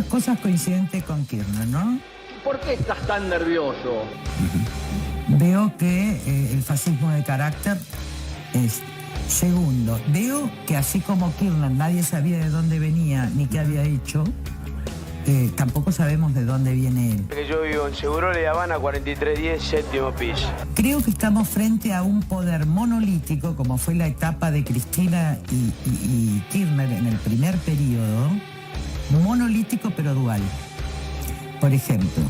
muchas cosas coincidentes con Kirchner, ¿no? ¿Por qué estás tan nervioso? Veo que el fascismo de carácter es... Segundo, veo que así como Kirchner nadie sabía de dónde venía ni qué había hecho, tampoco sabemos de dónde viene él. Yo vivo en Seguro de Habana 4310, séptimo piso. Creo que estamos frente a un poder monolítico, como fue la etapa de Cristina y Kirchner en el primer periodo, monolítico pero dual. Por ejemplo,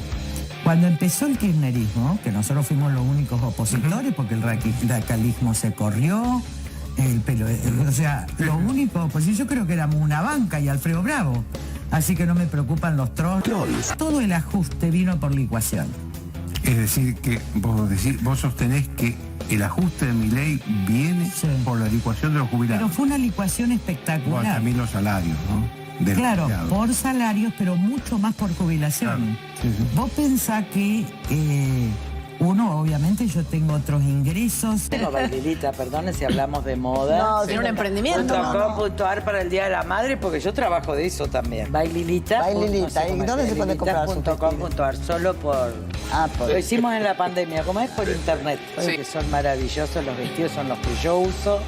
cuando empezó el kirchnerismo, que nosotros fuimos los únicos opositores porque el radicalismo se corrió, o sea, los únicos opositores, yo creo que éramos una banca y Alfredo Bravo, así que no me preocupan los trolls. Todo el ajuste vino por licuación. Es decir, que vos sostenés que el ajuste de Milei viene por la licuación de los jubilados. Pero fue una licuación espectacular. Bueno, también los salarios, ¿no? Claro, por salarios, pero mucho más por jubilación. Claro. Sí. Vos pensás que uno, obviamente, yo tengo otros ingresos. Tengo Baililita, perdone si hablamos de moda. No, tiene un emprendimiento. .com.ar para el Día de la Madre, porque yo trabajo de eso también. Baililita. Baililita. ¿Y dónde se puede comprar su .com.ar, solo por... Lo hicimos en la pandemia, como es por internet. Sí. Que son maravillosos, los vestidos son los que yo uso.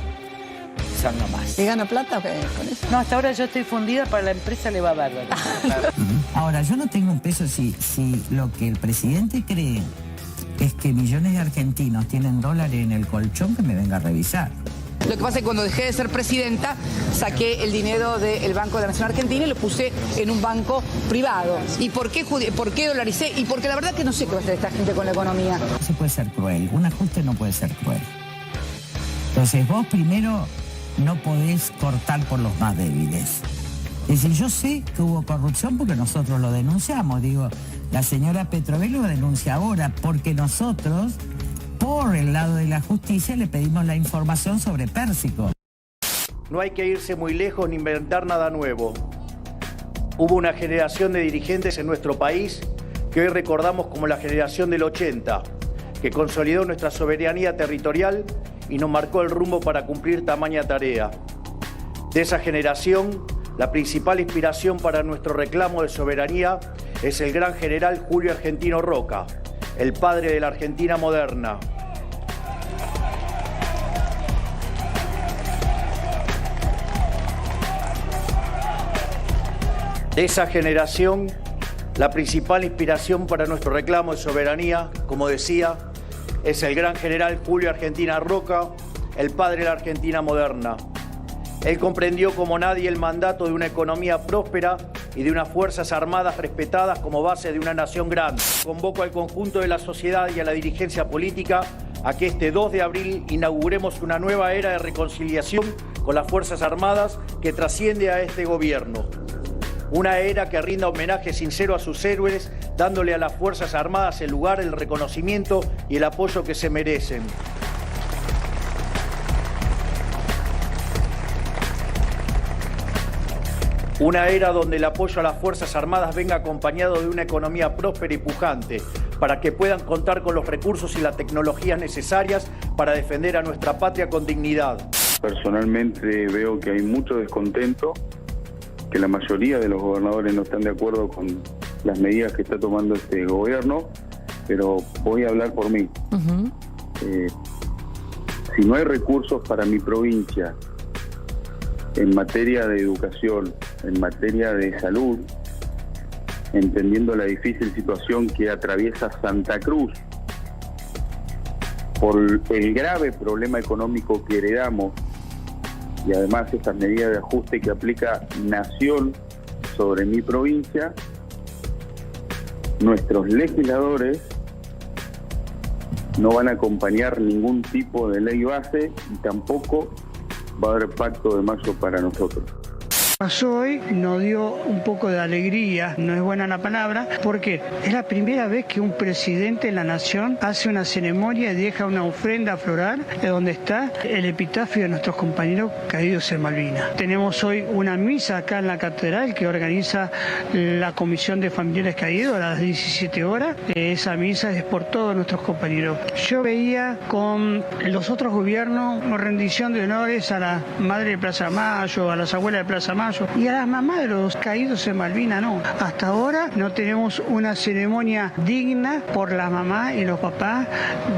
Son nomás. ¿Y gana plata con eso? No, hasta ahora yo estoy fundida, para la empresa le va bárbaro. Ahora, yo no tengo un peso si lo que el presidente cree es que millones de argentinos tienen dólares en el colchón, que me venga a revisar. Lo que pasa es que cuando dejé de ser presidenta, saqué el dinero del Banco de la Nación Argentina y lo puse en un banco privado. ¿Y por qué dolaricé? Y porque la verdad que no sé qué va a hacer esta gente con la economía. No se puede ser cruel, un ajuste no puede ser cruel. Entonces vos primero no podés cortar por los más débiles. Es decir, yo sé que hubo corrupción porque nosotros lo denunciamos. Digo, la señora Petrovel lo denuncia ahora porque nosotros, por el lado de la justicia, le pedimos la información sobre Pérsico. No hay que irse muy lejos ni inventar nada nuevo. Hubo una generación de dirigentes en nuestro país que hoy recordamos como la generación del 80, que consolidó nuestra soberanía territorial y nos marcó el rumbo para cumplir tamaña tarea. De esa generación, la principal inspiración para nuestro reclamo de soberanía es el gran general Julio Argentino Roca, el padre de la Argentina moderna. De esa generación, la principal inspiración para nuestro reclamo de soberanía, como decía, es el gran general Julio Argentino Roca, el padre de la Argentina moderna. Él comprendió como nadie el mandato de una economía próspera y de unas fuerzas armadas respetadas como base de una nación grande. Convoco al conjunto de la sociedad y a la dirigencia política a que este 2 de abril inauguremos una nueva era de reconciliación con las Fuerzas Armadas que trasciende a este gobierno. Una era que rinda homenaje sincero a sus héroes, dándole a las Fuerzas Armadas el lugar, el reconocimiento y el apoyo que se merecen. Una era donde el apoyo a las Fuerzas Armadas venga acompañado de una economía próspera y pujante, para que puedan contar con los recursos y las tecnologías necesarias para defender a nuestra patria con dignidad. Personalmente veo que hay mucho descontento, que la mayoría de los gobernadores no están de acuerdo con las medidas que está tomando este gobierno, pero voy a hablar por mí. Si no hay recursos para mi provincia, en materia de educación, en materia de salud, entendiendo la difícil situación que atraviesa Santa Cruz, por el grave problema económico que heredamos, y además estas medidas de ajuste que aplica Nación sobre mi provincia, nuestros legisladores no van a acompañar ningún tipo de ley base y tampoco va a haber pacto de mayo para nosotros. Pasó hoy, nos dio un poco de alegría, no es buena la palabra, porque es la primera vez que un presidente de la nación hace una ceremonia y deja una ofrenda floral donde está el epitafio de nuestros compañeros caídos en Malvinas. Tenemos hoy una misa acá en la catedral que organiza la Comisión de Familiares Caídos a las 17 horas. Esa misa es por todos nuestros compañeros. Yo veía con los otros gobiernos una rendición de honores a la madre de Plaza Mayo, a las abuelas de Plaza Mayo, mayo. Y a las mamás de los caídos en Malvinas no. Hasta ahora no tenemos una ceremonia digna por las mamás y los papás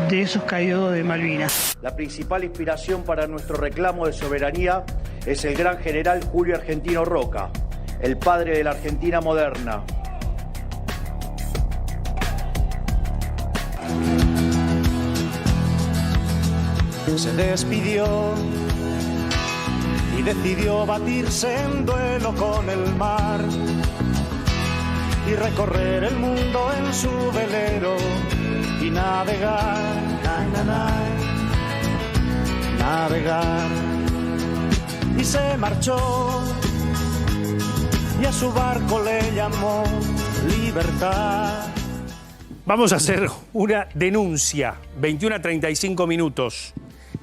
de esos caídos de Malvinas. La principal inspiración para nuestro reclamo de soberanía es el gran general Julio Argentino Roca, el padre de la Argentina moderna. Se despidió y decidió batirse en duelo con el mar y recorrer el mundo en su velero y navegar, navegar. Y se marchó y a su barco le llamó Libertad. Vamos a hacer una denuncia, 21 a 35 minutos.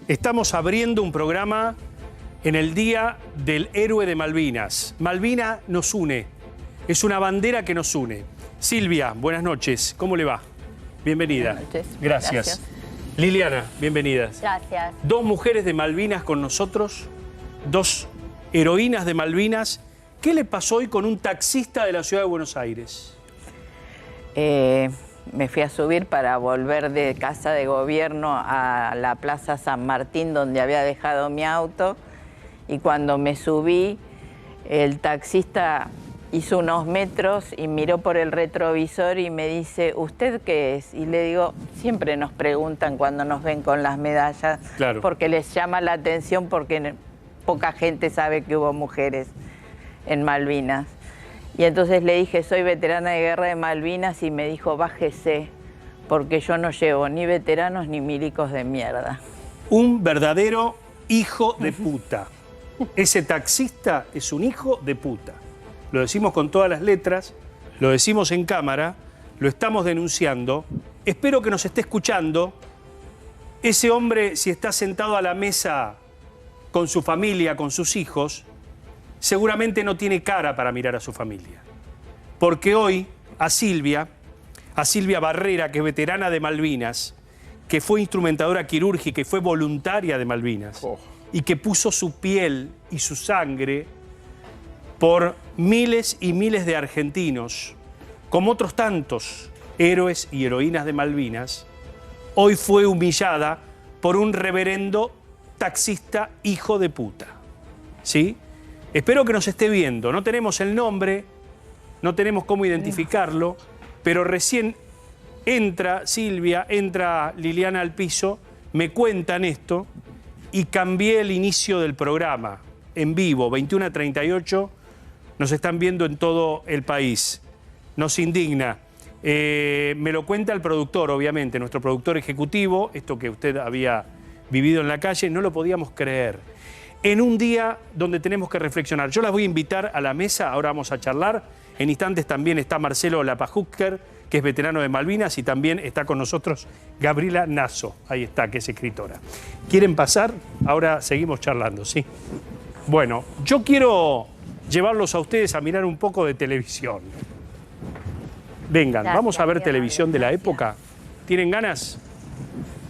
Estamos abriendo un programa en el Día del Héroe de Malvinas. Malvina nos une, es una bandera que nos une. Silvia, buenas noches, ¿cómo le va? Bienvenida. Buenas noches. Gracias. Liliana, bienvenidas. Gracias. Dos mujeres de Malvinas con nosotros, dos heroínas de Malvinas. ¿Qué le pasó hoy con un taxista de la ciudad de Buenos Aires? Me fui a subir para volver de Casa de Gobierno a la Plaza San Martín, donde había dejado mi auto, y cuando me subí, el taxista hizo unos metros y miró por el retrovisor y me dice, ¿usted qué es? Y le digo, siempre nos preguntan cuando nos ven con las medallas, claro, porque les llama la atención, porque poca gente sabe que hubo mujeres en Malvinas. Y entonces le dije, soy veterana de guerra de Malvinas, y me dijo, bájese, porque yo no llevo ni veteranos ni milicos de mierda. Un verdadero hijo de puta. Ese taxista es un hijo de puta. Lo decimos con todas las letras, lo decimos en cámara, lo estamos denunciando. Espero que nos esté escuchando. Ese hombre, si está sentado a la mesa con su familia, con sus hijos, seguramente no tiene cara para mirar a su familia. Porque hoy a Silvia Barrera, que es veterana de Malvinas, que fue instrumentadora quirúrgica y fue voluntaria de Malvinas, y que puso su piel y su sangre por miles y miles de argentinos, como otros tantos héroes y heroínas de Malvinas, hoy fue humillada por un reverendo taxista hijo de puta. ¿Sí? Espero que nos esté viendo. No tenemos el nombre, no tenemos cómo identificarlo, pero recién entra Silvia, entra Liliana al piso, me cuentan esto y cambié el inicio del programa en vivo, 21 a 38, nos están viendo en todo el país. Nos indigna. Me lo cuenta el productor, obviamente, nuestro productor ejecutivo, esto que usted había vivido en la calle, no lo podíamos creer. En un día donde tenemos que reflexionar. Yo las voy a invitar a la mesa, ahora vamos a charlar. En instantes también está Marcelo Lapajucker, que es veterano de Malvinas, y también está con nosotros Gabriela Nasso, ahí está, que es escritora. ¿Quieren pasar? Ahora seguimos charlando, ¿sí? Bueno, yo quiero llevarlos a ustedes a mirar un poco de televisión. Vengan, vamos a ver televisión de la época. ¿Tienen ganas?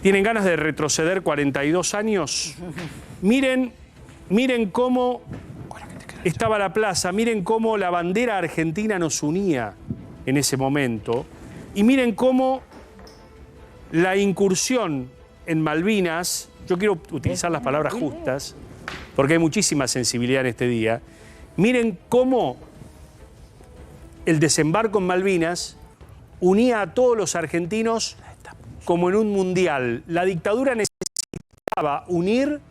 ¿Tienen ganas de retroceder 42 años? Miren cómo estaba la plaza, miren cómo la bandera argentina nos unía en ese momento, y miren cómo la incursión en Malvinas, yo quiero utilizar las palabras justas, porque hay muchísima sensibilidad en este día, miren cómo el desembarco en Malvinas unía a todos los argentinos como en un mundial. La dictadura necesitaba unir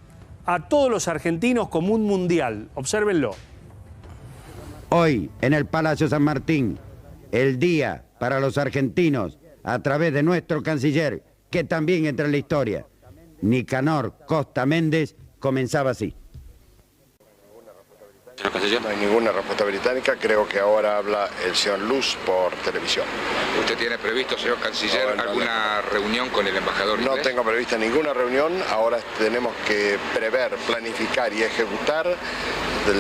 a todos los argentinos como un mundial. Obsérvenlo. Hoy, en el Palacio San Martín, el día para los argentinos, a través de nuestro canciller, que también entra en la historia, Nicanor Costa Méndez, comenzaba así. No hay ninguna respuesta británica, creo que ahora habla el señor Luz por televisión. ¿Usted tiene previsto, señor canciller, alguna reunión con el embajador inglés? No tengo prevista ninguna reunión, ahora tenemos que prever, planificar y ejecutar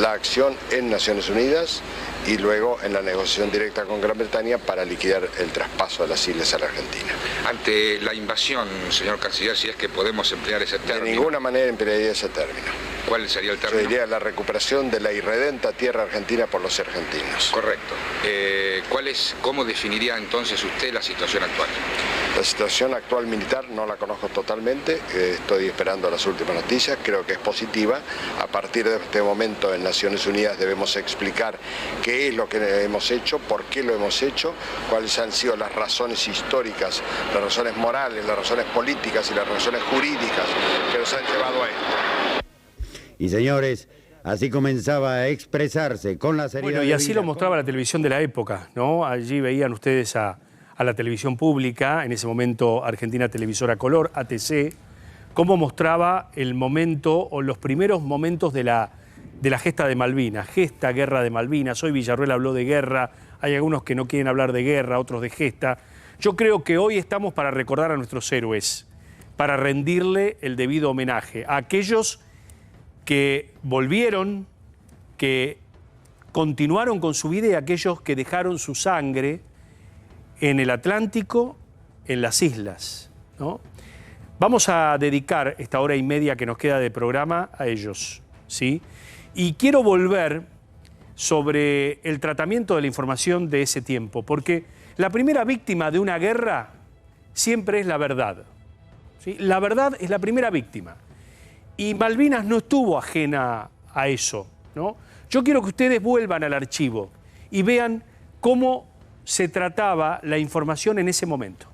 la acción en Naciones Unidas y luego en la negociación directa con Gran Bretaña para liquidar el traspaso de las islas a la Argentina. Ante la invasión, señor canciller, si es que podemos emplear ese término. De ninguna manera emplearía ese término. ¿Cuál sería el término? Yo diría la recuperación de la irredenta tierra argentina por los argentinos. Correcto. ¿Cómo definiría entonces usted la situación actual? La situación actual militar no la conozco totalmente, estoy esperando las últimas noticias, creo que es positiva. A partir de este momento en Naciones Unidas debemos explicar qué es lo que hemos hecho, por qué lo hemos hecho, cuáles han sido las razones históricas, las razones morales, las razones políticas y las razones jurídicas que nos han llevado a esto. Y señores, así comenzaba a expresarse con la seriedad. Bueno, y así lo mostraba la televisión de la época, ¿no? Allí veían ustedes a la televisión pública, en ese momento Argentina Televisora Color, ATC, cómo mostraba el momento o los primeros momentos de la gesta de Malvinas, guerra de Malvinas. Hoy Villarruel habló de guerra, hay algunos que no quieren hablar de guerra, otros de gesta. Yo creo que hoy estamos para recordar a nuestros héroes, para rendirle el debido homenaje a aquellos que volvieron, que continuaron con su vida y aquellos que dejaron su sangre en el Atlántico, en las islas, ¿no? Vamos a dedicar esta hora y media que nos queda de programa a ellos, ¿sí? Y quiero volver sobre el tratamiento de la información de ese tiempo, porque la primera víctima de una guerra siempre es la verdad, ¿sí? La verdad es la primera víctima. Y Malvinas no estuvo ajena a eso, ¿no? Yo quiero que ustedes vuelvan al archivo y vean cómo se trataba la información en ese momento.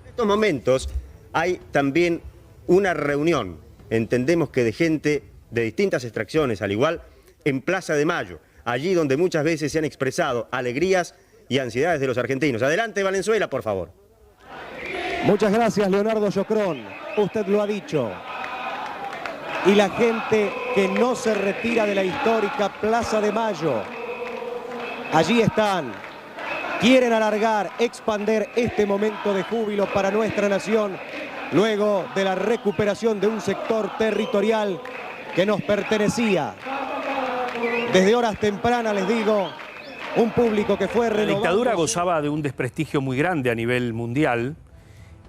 En estos momentos hay también una reunión, entendemos que de gente de distintas extracciones, al igual, en Plaza de Mayo, allí donde muchas veces se han expresado alegrías y ansiedades de los argentinos. Adelante, Valenzuela, por favor. Muchas gracias, Leonardo Yocrón. Usted lo ha dicho. Y la gente que no se retira de la histórica Plaza de Mayo, allí están, quieren alargar, expander este momento de júbilo para nuestra nación, luego de la recuperación de un sector territorial que nos pertenecía. Desde horas tempranas, les digo, un público que fue renovado. La dictadura gozaba de un desprestigio muy grande a nivel mundial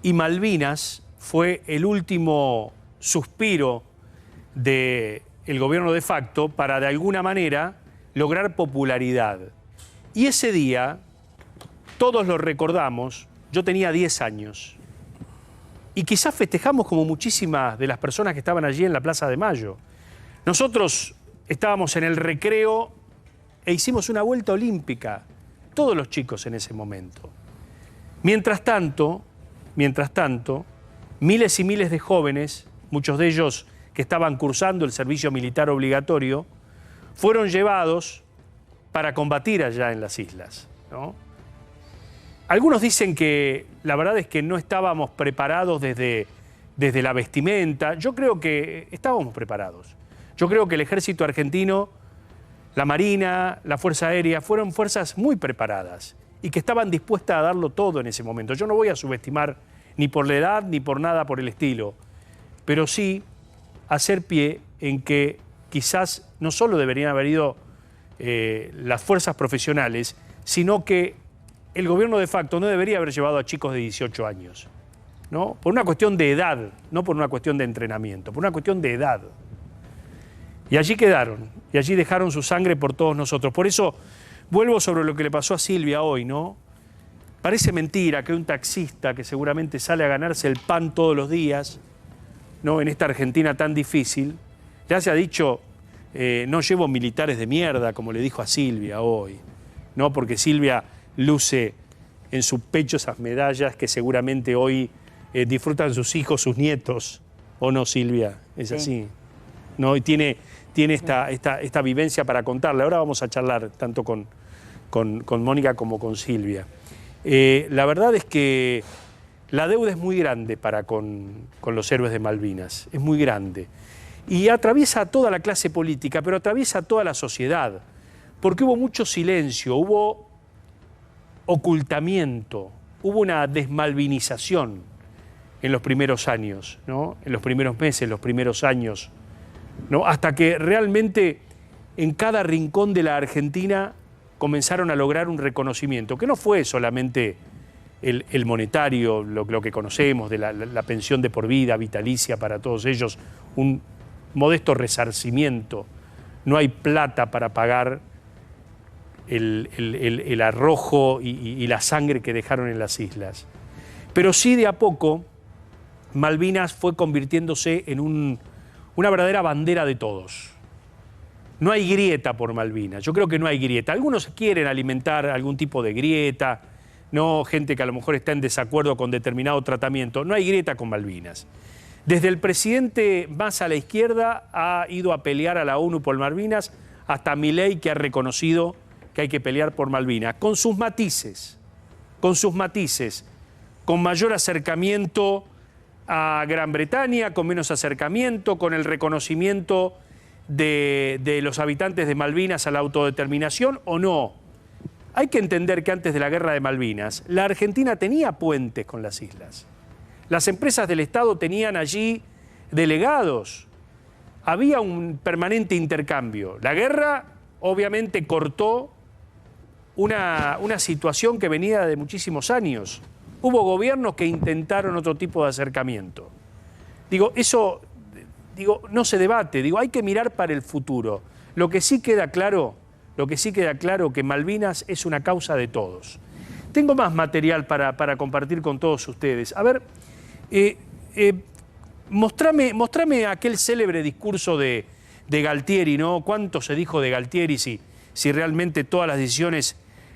y Malvinas fue el último suspiro del gobierno de facto para, de alguna manera, lograr popularidad. Y ese día, todos lo recordamos, yo tenía 10 años. Y quizás festejamos como muchísimas de las personas que estaban allí en la Plaza de Mayo. Nosotros estábamos en el recreo e hicimos una vuelta olímpica, todos los chicos en ese momento. Mientras tanto, miles y miles de jóvenes, muchos de ellos que estaban cursando el servicio militar obligatorio, fueron llevados para combatir allá en las islas, ¿no? Algunos dicen que la verdad es que no estábamos preparados desde la vestimenta. Yo creo que estábamos preparados. Yo creo que el ejército argentino, la Marina, la Fuerza Aérea, fueron fuerzas muy preparadas y que estaban dispuestas a darlo todo en ese momento. Yo no voy a subestimar ni por la edad ni por nada por el estilo, pero sí hacer pie en que quizás no solo deberían haber ido las fuerzas profesionales, sino que el gobierno de facto no debería haber llevado a chicos de 18 años, ¿no? Por una cuestión de edad, no por una cuestión de entrenamiento, por una cuestión de edad. Y allí quedaron, y allí dejaron su sangre por todos nosotros. Por eso vuelvo sobre lo que le pasó a Silvia hoy, ¿no? Parece mentira que un taxista que seguramente sale a ganarse el pan todos los días, ¿no? En esta Argentina tan difícil, ya se ha dicho, no llevo militares de mierda, como le dijo a Silvia hoy, ¿no? Porque Silvia luce en su pecho esas medallas que seguramente hoy disfrutan sus hijos, sus nietos, ¿o no, Silvia? Es así, ¿no? Y tiene esta vivencia para contarle. Ahora vamos a charlar tanto con Mónica como con Silvia. La verdad es que la deuda es muy grande para con los héroes de Malvinas, es muy grande. Y atraviesa a toda la clase política, pero atraviesa a toda la sociedad, porque hubo mucho silencio, hubo ocultamiento, hubo una desmalvinización en los primeros años, ¿no? En los primeros meses, los primeros años, ¿no? Hasta que realmente en cada rincón de la Argentina comenzaron a lograr un reconocimiento, que no fue solamente el monetario, lo que conocemos de la pensión de por vida, vitalicia para todos ellos, un modesto resarcimiento. No hay plata para pagar el arrojo y la sangre que dejaron en las islas. Pero sí, de a poco, Malvinas fue convirtiéndose en una verdadera bandera de todos. No hay grieta por Malvinas, yo creo que no hay grieta. Algunos quieren alimentar algún tipo de grieta, no, gente que a lo mejor está en desacuerdo con determinado tratamiento. No hay grieta con Malvinas. Desde el presidente más a la izquierda ha ido a pelear a la ONU por Malvinas, hasta Milei, que ha reconocido que hay que pelear por Malvinas, con sus matices, con mayor acercamiento a Gran Bretaña, con menos acercamiento, con el reconocimiento de los habitantes de Malvinas a la autodeterminación o no. Hay que entender que antes de la guerra de Malvinas, la Argentina tenía puentes con las islas. Las empresas del Estado tenían allí delegados. Había un permanente intercambio. La guerra obviamente cortó una situación que venía de muchísimos años. Hubo gobiernos que intentaron otro tipo de acercamiento. Eso no se debate, hay que mirar para el futuro. Lo que sí queda claro que Malvinas es una causa de todos. Tengo más material para compartir con todos ustedes. A ver, mostrame aquel célebre discurso de Galtieri, ¿no? ¿Cuánto se dijo de Galtieri si realmente todas las decisiones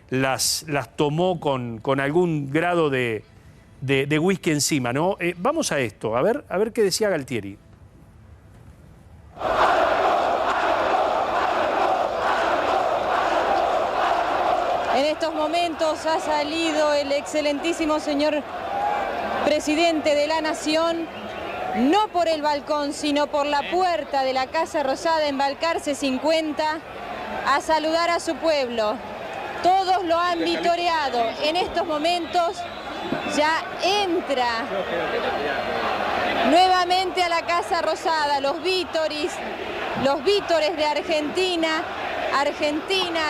las tomó con algún grado de whisky encima, ¿no? Vamos a esto, a ver qué decía Galtieri. En estos momentos ha salido el excelentísimo señor presidente de la Nación, no por el balcón, sino por la puerta de la Casa Rosada en Balcarce 50, a saludar a su pueblo. Todos lo han vitoreado. En estos momentos ya entra nuevamente a la Casa Rosada los vítores de Argentina. Argentina,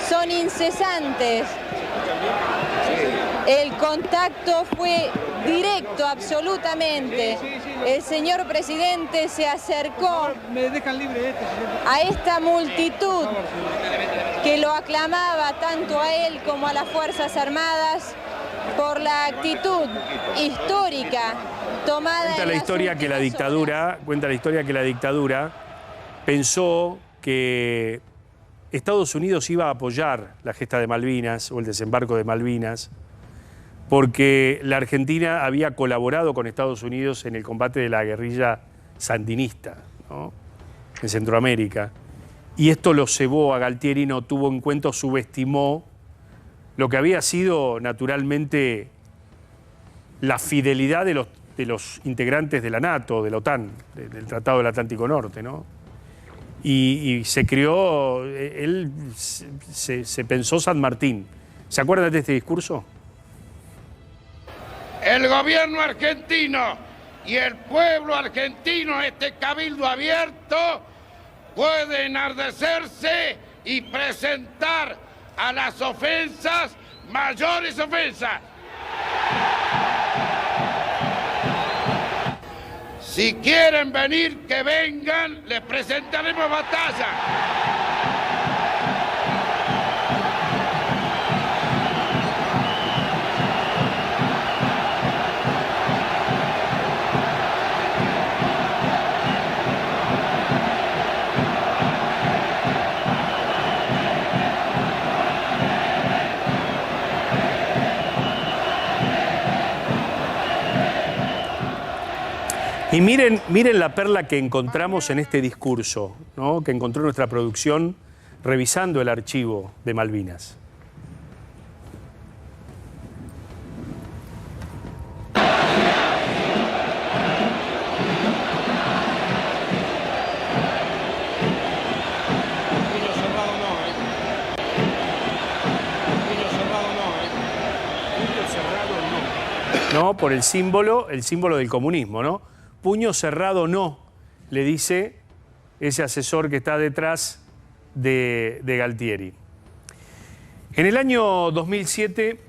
son incesantes. El contacto fue directo, absolutamente. El señor presidente se acercó a esta multitud que lo aclamaba tanto a él como a las Fuerzas Armadas por la actitud histórica tomada. Cuenta la historia que la dictadura pensó que Estados Unidos iba a apoyar la gesta de Malvinas o el desembarco de Malvinas porque la Argentina había colaborado con Estados Unidos en el combate de la guerrilla sandinista, ¿no?, en Centroamérica. Y esto lo cebó a Galtieri, no tuvo en cuenta, subestimó lo que había sido naturalmente la fidelidad de los integrantes de la NATO, de la OTAN, del Tratado del Atlántico Norte, ¿no? Y se creó, él se pensó San Martín. ¿Se acuerdan de este discurso? El gobierno argentino y el pueblo argentino, este cabildo abierto, puede enardecerse y presentar a las ofensas mayores ofensas. Si quieren venir, que vengan, les presentaremos batalla. Y miren la perla que encontramos en este discurso, ¿no?, que encontró nuestra producción revisando el archivo de Malvinas. No, por el símbolo del comunismo, ¿no? Puño cerrado no, le dice ese asesor que está detrás de Galtieri. En el año 2007,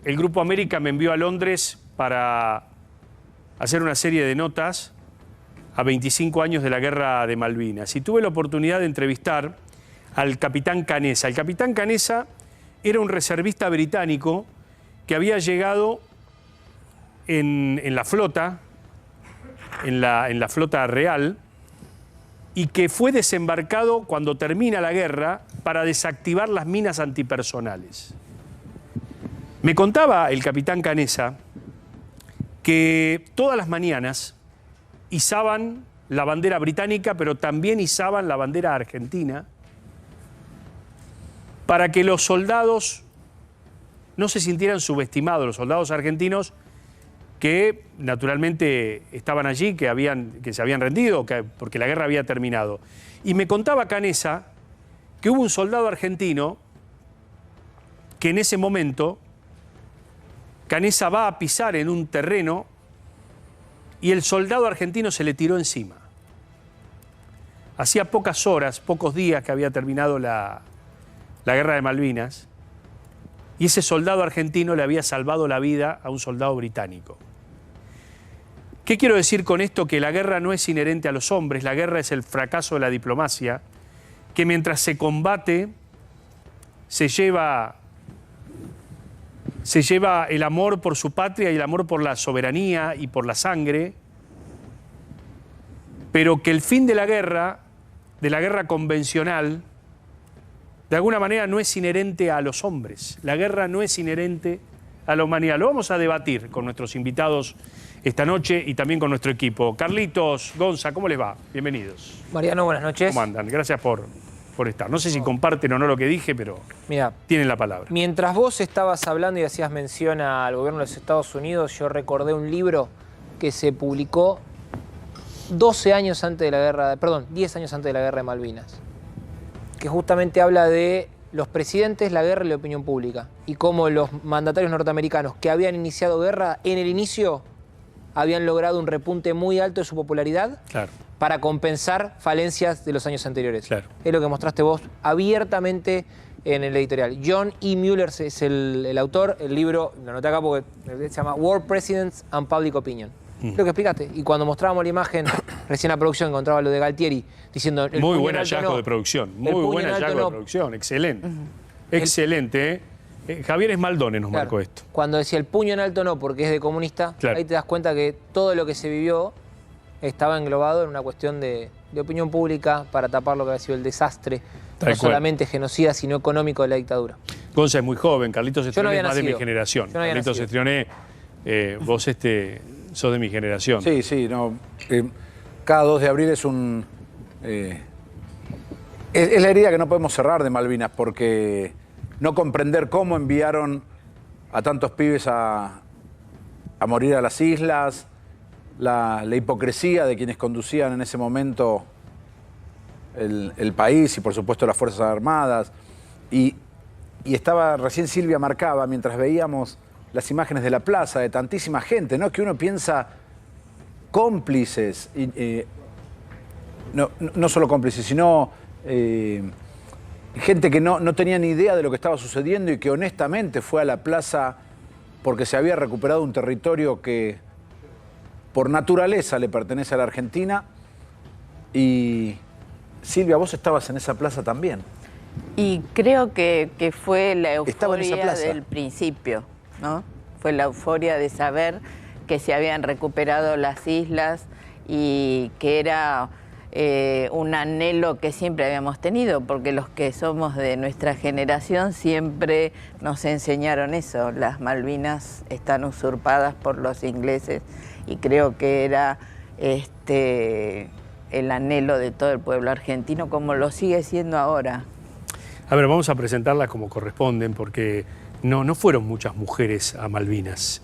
el Grupo América me envió a Londres para hacer una serie de notas a 25 años de la Guerra de Malvinas. Y tuve la oportunidad de entrevistar al capitán Canessa. El capitán Canessa era un reservista británico que había llegado en la flota, en la flota real, y que fue desembarcado cuando termina la guerra para desactivar las minas antipersonales. Me contaba el capitán Canessa que todas las mañanas izaban la bandera británica, pero también izaban la bandera argentina, para que los soldados no se sintieran subestimados, los soldados argentinos que naturalmente estaban allí, que se habían rendido, porque la guerra había terminado. Y me contaba Canessa que hubo un soldado argentino que en ese momento Canessa va a pisar en un terreno y el soldado argentino se le tiró encima. Hacía pocas horas, pocos días que había terminado la Guerra de Malvinas, y ese soldado argentino le había salvado la vida a un soldado británico. ¿Qué quiero decir con esto? Que la guerra no es inherente a los hombres, la guerra es el fracaso de la diplomacia, que mientras se combate se lleva el amor por su patria y el amor por la soberanía y por la sangre, pero que el fin de la guerra convencional, de alguna manera no es inherente a los hombres. La guerra no es inherente a la humanidad. Lo vamos a debatir con nuestros invitados esta noche y también con nuestro equipo. Carlitos, Gonza, ¿cómo les va? Bienvenidos. Mariano, buenas noches. ¿Cómo andan? Gracias por estar. No sé si comparten o no lo que dije, pero mira, tienen la palabra. Mientras vos estabas hablando y hacías mención al gobierno de los Estados Unidos, yo recordé un libro que se publicó 10 años antes de la Guerra de Malvinas, que justamente habla de los presidentes, la guerra y la opinión pública, y cómo los mandatarios norteamericanos que habían iniciado guerra, en el inicio habían logrado un repunte muy alto de su popularidad, claro, para compensar falencias de los años anteriores. Claro. Es lo que mostraste vos abiertamente en el editorial. John E. Mueller es el autor, el libro, lo anoté acá porque se llama War Presidents and Public Opinion. Lo que explicaste. Y cuando mostrábamos la imagen, recién la producción encontraba lo de Galtieri, diciendo... Muy buen hallazgo de producción, muy buen hallazgo de producción, excelente. Excelente, Javier Esmaldone nos marcó esto. Cuando decía el puño en alto no, porque es de comunista, claro, ahí te das cuenta que todo lo que se vivió estaba englobado en una cuestión de opinión pública para tapar lo que había sido el desastre, no solamente genocida, sino económico de la dictadura. Gonza es muy joven, Carlitos Estrioné es más de mi generación. Carlitos Estrioné, vos sos de mi generación. Sí, sí, no. Cada 2 de abril es un... es la herida que no podemos cerrar de Malvinas, porque no comprender cómo enviaron a tantos pibes a morir a las islas, la hipocresía de quienes conducían en ese momento el país y por supuesto las Fuerzas Armadas. Y estaba, recién Silvia marcaba, mientras veíamos las imágenes de la plaza, de tantísima gente, ¿no? Que uno piensa cómplices, no solo cómplices, sino gente que no tenía ni idea de lo que estaba sucediendo y que honestamente fue a la plaza porque se había recuperado un territorio que por naturaleza le pertenece a la Argentina. Y Silvia, vos estabas en esa plaza también. Y creo que fue la euforia del principio, ¿no? Fue la euforia de saber que se habían recuperado las islas y que era un anhelo que siempre habíamos tenido, porque los que somos de nuestra generación siempre nos enseñaron eso. Las Malvinas están usurpadas por los ingleses y creo que era el anhelo de todo el pueblo argentino, como lo sigue siendo ahora. A ver, vamos a presentarlas como corresponden, porque no fueron muchas mujeres a Malvinas,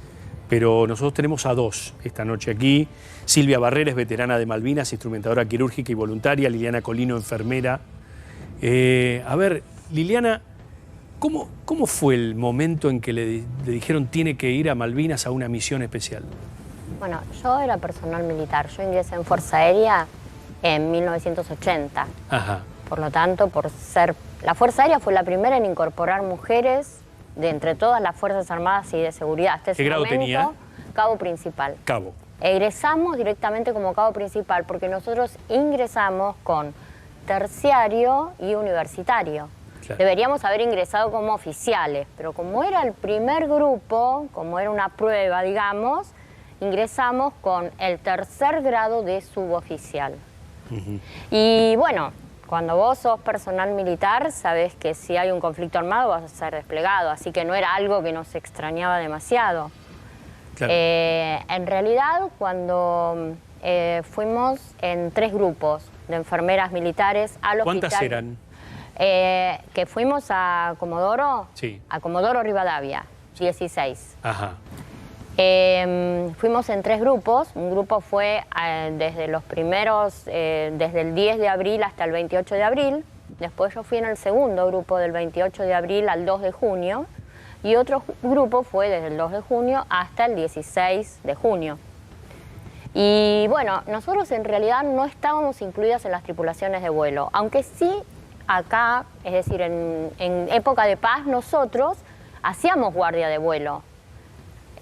pero nosotros tenemos a 2 esta noche aquí. Silvia Barreres, veterana de Malvinas, instrumentadora quirúrgica y voluntaria. Liliana Colino, enfermera. A ver, Liliana, ¿cómo fue el momento en que le dijeron tiene que ir a Malvinas a una misión especial? Bueno, yo era personal militar. Yo ingresé en Fuerza Aérea en 1980. Ajá. Por lo tanto, la Fuerza Aérea fue la primera en incorporar mujeres de entre todas las Fuerzas Armadas y de Seguridad. Hasta ese ¿Qué grado momento, tenía? Cabo principal. Cabo. Egresamos directamente como cabo principal porque nosotros ingresamos con terciario y universitario. Claro. Deberíamos haber ingresado como oficiales, pero como era el primer grupo, como era una prueba, digamos, ingresamos con el tercer grado de suboficial. Y bueno, cuando vos sos personal militar, sabés que si hay un conflicto armado vas a ser desplegado, así que no era algo que nos extrañaba demasiado. Claro. En realidad, cuando fuimos en 3 grupos de enfermeras militares al hospital... ¿Cuántas eran? Que fuimos a Comodoro, Sí. a Comodoro Rivadavia, 16. Ajá. Fuimos en 3 grupos. Un grupo fue desde los primeros, desde el 10 de abril hasta el 28 de abril. Después yo fui en el segundo grupo del 28 de abril al 2 de junio. Y otro grupo fue desde el 2 de junio hasta el 16 de junio. Y bueno, nosotros en realidad no estábamos incluidas en las tripulaciones de vuelo, aunque sí acá, es decir, en época de paz, nosotros hacíamos guardia de vuelo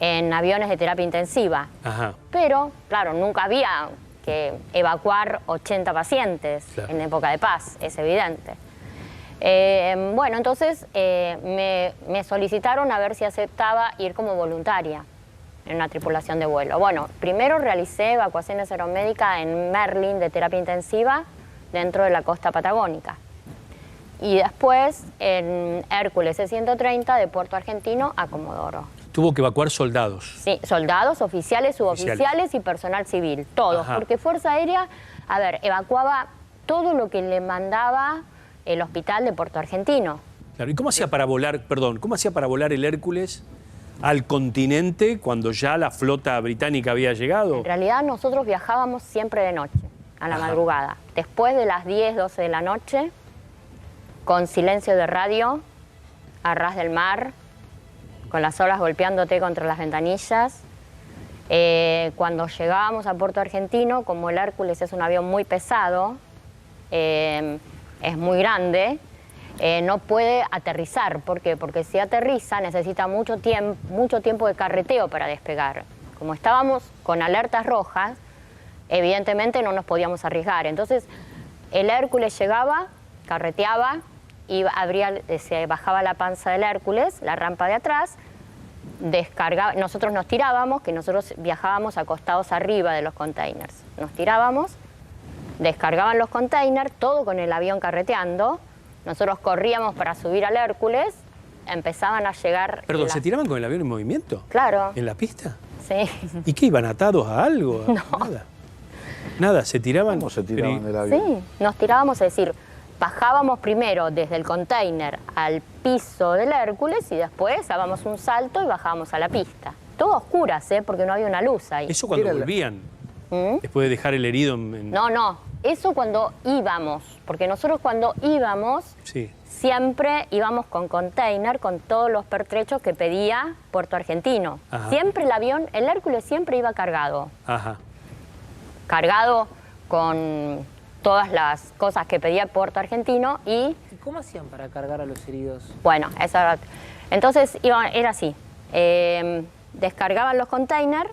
en aviones de terapia intensiva. Ajá. Pero, claro, nunca había que evacuar 80 pacientes en época de paz, es evidente. Bueno, entonces me solicitaron a ver si aceptaba ir como voluntaria en una tripulación de vuelo. Bueno, primero realicé evacuaciones aeromédicas en Merlin de terapia intensiva dentro de la costa patagónica. Y después en Hércules C-130 de Puerto Argentino a Comodoro. Tuvo que evacuar soldados. Sí, soldados, oficiales, suboficiales y personal civil, todos. Ajá. Porque Fuerza Aérea, a ver, evacuaba todo lo que le mandaba el hospital de Puerto Argentino. Claro, ¿y cómo hacía para volar, perdón, cómo hacía para volar el Hércules al continente cuando ya la flota británica había llegado? En realidad nosotros viajábamos siempre de noche, a la madrugada. Después de las 10, 12 de la noche, con silencio de radio, a ras del mar, con las olas golpeándote contra las ventanillas. Cuando llegábamos a Puerto Argentino, como el Hércules es un avión muy pesado, es muy grande, no puede aterrizar. ¿Por qué? Porque si aterriza necesita mucho tiempo de carreteo para despegar. Como estábamos con alertas rojas, evidentemente no nos podíamos arriesgar. Entonces el Hércules llegaba, carreteaba, y se bajaba la panza del Hércules, la rampa de atrás, descargaba, nosotros nos tirábamos, que nosotros viajábamos acostados arriba de los containers. Nos tirábamos, descargaban los containers, todo con el avión carreteando. Nosotros corríamos para subir al Hércules, empezaban a llegar... Perdón, ¿se tiraban con el avión en movimiento? Claro. ¿En la pista? Sí. ¿Y qué, iban atados a algo? No. Nada. Nada, ¿se tiraban? ¿Cómo se tiraban del avión? Sí, nos tirábamos, es decir, bajábamos primero desde el container al piso del Hércules y después dábamos un salto y bajábamos a la pista. Todo a oscuras, porque no había una luz ahí. ¿Eso cuando volvían? Después de dejar el herido en... No, eso cuando íbamos, porque nosotros cuando íbamos siempre íbamos con container, con todos los pertrechos que pedía Puerto Argentino. Ajá. Siempre el avión, el Hércules siempre iba cargado. Ajá. Cargado con todas las cosas que pedía Puerto Argentino y... ¿Y cómo hacían para cargar a los heridos? Bueno, entonces era así. Descargaban los containers,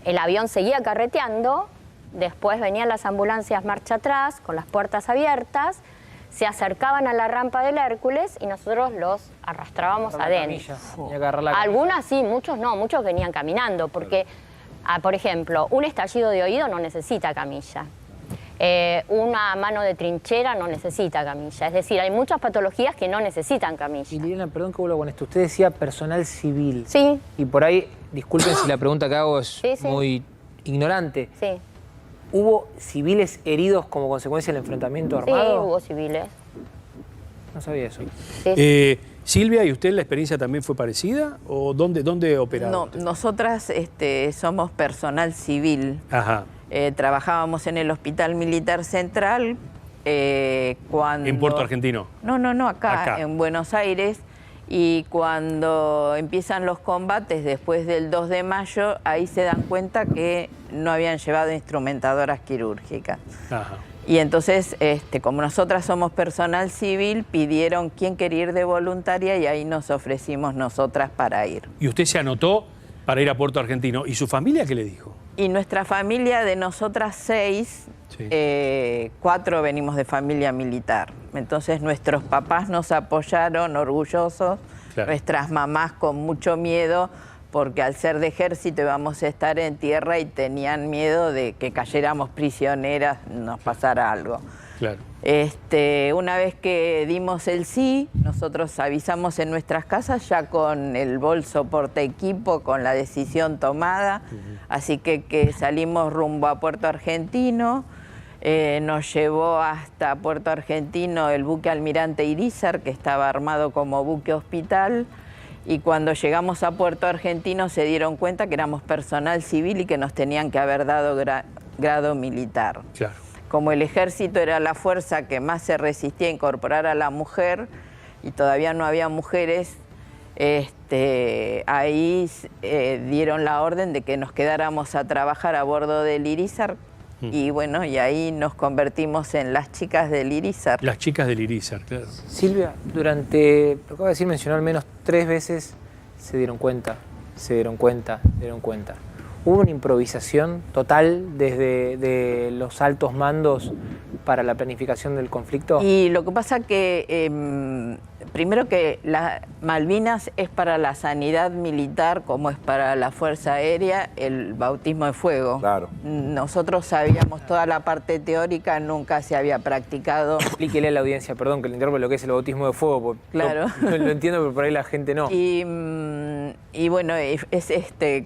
el avión seguía carreteando, después venían las ambulancias marcha atrás, con las puertas abiertas, se acercaban a la rampa del Hércules y nosotros los arrastrábamos adentro. Algunas sí, muchos no, muchos venían caminando, porque, por ejemplo, un estallido de oído no necesita camilla. Una mano de trinchera no necesita camilla. Es decir, hay muchas patologías que no necesitan camilla. Y Liliana, perdón que vuelva con esto. Usted decía personal civil. Sí. Y por ahí, disculpen si la pregunta que hago es muy ignorante. Sí. ¿Hubo civiles heridos como consecuencia del enfrentamiento armado? Sí, hubo civiles. No sabía eso. Silvia, ¿y usted la experiencia también fue parecida? ¿O dónde operaron? No, nosotras somos personal civil. Ajá. Trabajábamos en el Hospital Militar Central cuando... ¿En Puerto Argentino? No, acá, en Buenos Aires. Y cuando empiezan los combates después del 2 de mayo, ahí se dan cuenta que no habían llevado instrumentadoras quirúrgicas. Ajá. Y entonces, como nosotras somos personal civil, pidieron quién quería ir de voluntaria y ahí nos ofrecimos nosotras para ir. Y usted se anotó para ir a Puerto Argentino. ¿Y su familia qué le dijo? Y nuestra familia, de nosotras 6, 4 venimos de familia militar. Entonces nuestros papás nos apoyaron orgullosos, Claro. nuestras mamás con mucho miedo, porque al ser de ejército íbamos a estar en tierra y tenían miedo de que cayéramos prisioneras, nos pasara algo. Claro. Una vez que dimos el sí, nosotros avisamos en nuestras casas ya con el bolso porta equipo, con la decisión tomada, así que salimos rumbo a Puerto Argentino. Nos llevó hasta Puerto Argentino el buque Almirante Irízar, que estaba armado como buque hospital, y cuando llegamos a Puerto Argentino se dieron cuenta que éramos personal civil y que nos tenían que haber dado grado militar. Claro. Como el ejército era la fuerza que más se resistía a incorporar a la mujer y todavía no había mujeres, ahí dieron la orden de que nos quedáramos a trabajar a bordo del Irízar. Y bueno, y ahí nos convertimos en las chicas del Irízar. Las chicas del Irízar, claro. Silvia, durante, lo acabo de decir, mencionó al menos 3 veces, se dieron cuenta. ¿Hubo una improvisación total desde de los altos mandos para la planificación del conflicto? Y lo que pasa que, primero que Malvinas es para la sanidad militar como es para la Fuerza Aérea el bautismo de fuego. Claro. Nosotros sabíamos toda la parte teórica, nunca se había practicado. Explíquele a la audiencia, perdón que le interrumpa, lo que es el bautismo de fuego, porque claro. Lo entiendo, pero por ahí la gente no. Y bueno, es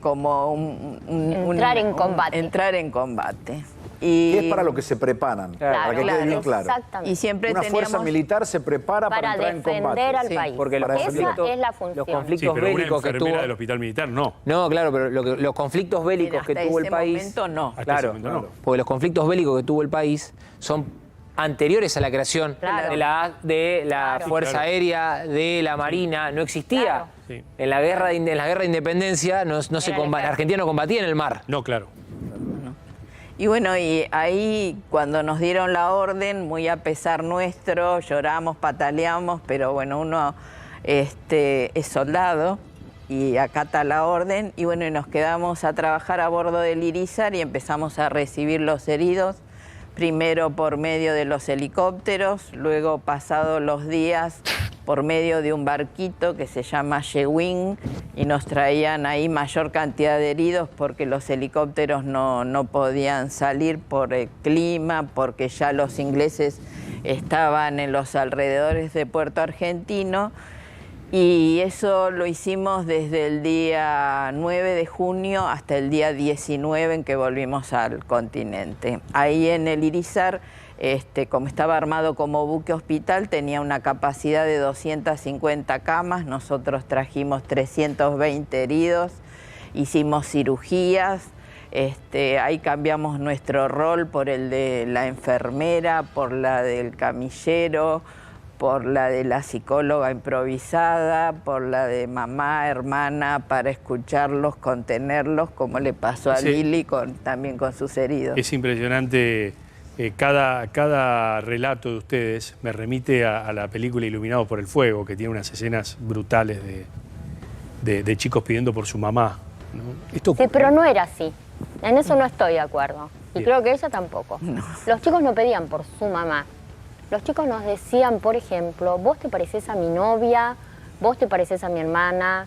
como Entrar en combate. Entrar en combate. Y es para lo que se preparan, para que quede bien claro. Exactamente. Y siempre una fuerza militar se prepara para entrar en combate. defender al país. Porque esa es la función. Los conflictos bélicos que tuvo del hospital militar, no. No, claro, pero los conflictos bélicos que tuvo el país. Momento, no. Claro, porque los conflictos bélicos que tuvo el país son anteriores a la creación de la Fuerza Aérea, de la Marina, no existía. Claro. Sí. En la guerra de independencia no se Argentina no combatía en el mar. No, claro. Y bueno, y ahí cuando nos dieron la orden, muy a pesar nuestro, lloramos, pataleamos, pero bueno, uno es soldado y acata la orden. Y bueno, y nos quedamos a trabajar a bordo del Irízar y empezamos a recibir los heridos, primero por medio de los helicópteros, luego pasados los días por medio de un barquito que se llama Yewin, y nos traían ahí mayor cantidad de heridos porque los helicópteros no podían salir por el clima, porque ya los ingleses estaban en los alrededores de Puerto Argentino. Y eso lo hicimos desde el día 9 de junio hasta el día 19 en que volvimos al continente. Ahí en el Irízar, como estaba armado como buque hospital, tenía una capacidad de 250 camas. Nosotros trajimos 320 heridos, hicimos cirugías. Ahí cambiamos nuestro rol por el de la enfermera, por la del camillero, por la de la psicóloga improvisada, por la de mamá, hermana, para escucharlos, contenerlos, como le pasó a Lili también con sus heridos. Es impresionante, cada relato de ustedes me remite a la película Iluminados por el Fuego, que tiene unas escenas brutales de chicos pidiendo por su mamá, ¿no? Esto sí, pero no era así. En eso no estoy de acuerdo. Y Bien. creo que ella tampoco. No. Los chicos no pedían por su mamá. Los chicos nos decían, por ejemplo, vos te pareces a mi novia, vos te pareces a mi hermana,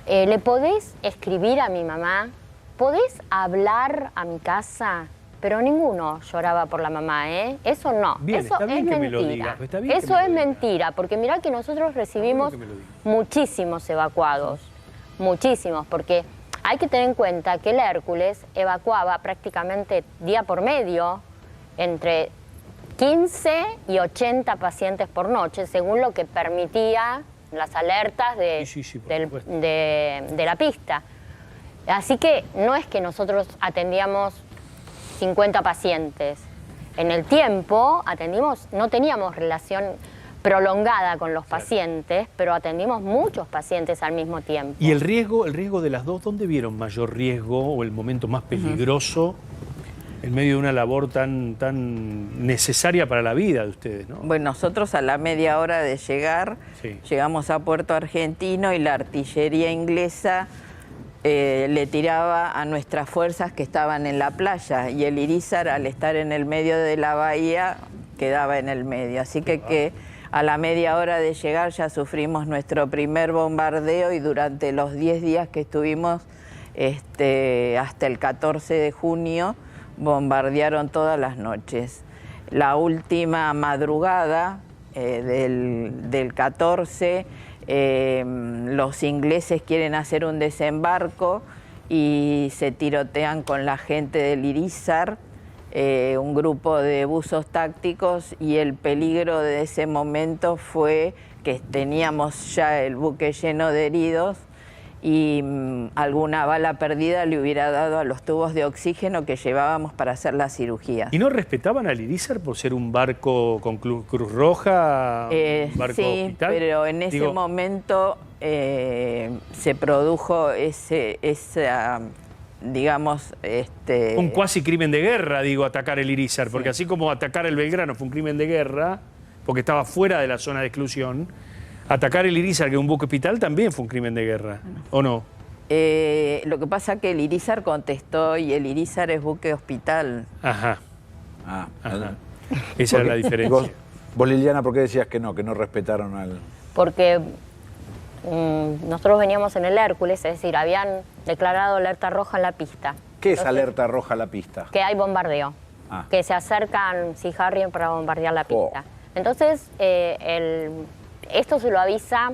¿le podés escribir a mi mamá? ¿Podés hablar a mi casa? Pero ninguno lloraba por la mamá, ¿eh? Eso no, bien, eso está bien es que me lo mentira. diga, está bien Eso es mentira, porque mirá que nosotros recibimos muchísimos evacuados, muchísimos, porque hay que tener en cuenta que el Hércules evacuaba prácticamente día por medio entre 15 y 80 pacientes por noche, según lo que permitía las alertas de la pista. Así que no es que nosotros atendíamos 50 pacientes. En el tiempo atendimos, no teníamos relación prolongada con los pacientes, pero atendimos muchos pacientes al mismo tiempo. ¿Y el riesgo de las dos, dónde vieron mayor riesgo o el momento más peligroso en medio de una labor tan necesaria para la vida de ustedes, ¿no? Bueno, nosotros a la media hora de llegar, llegamos a Puerto Argentino y la artillería inglesa le tiraba a nuestras fuerzas que estaban en la playa, y el Irízar, al estar en el medio de la bahía, quedaba en el medio. Así que a la media hora de llegar ya sufrimos nuestro primer bombardeo, y durante los 10 días que estuvimos hasta el 14 de junio bombardearon todas las noches. La última madrugada del 14, los ingleses quieren hacer un desembarco y se tirotean con la gente del Irízar, un grupo de buzos tácticos, y el peligro de ese momento fue que teníamos ya el buque lleno de heridos, y alguna bala perdida le hubiera dado a los tubos de oxígeno que llevábamos para hacer las cirugías. ¿Y no respetaban al Irízar por ser un barco con Cruz Roja, un barco sí, hospital? Pero en ese momento se produjo digamos, un cuasi crimen de guerra, atacar el Irízar, porque así como atacar el Belgrano fue un crimen de guerra, porque estaba fuera de la zona de exclusión, atacar el Irízar, que es un buque hospital, también fue un crimen de guerra, ¿o no? Lo que pasa es que el Irízar contestó, y el Irízar es buque hospital. Ajá. Ajá. Esa era la diferencia. Vos, Liliana, ¿por qué decías que no respetaron al...? Porque nosotros veníamos en el Hércules, es decir, habían declarado alerta roja en la pista. ¿Qué es alerta roja a la pista? Que hay bombardeo, que se acercan Sea Harrier para bombardear la pista. Entonces, esto se lo avisa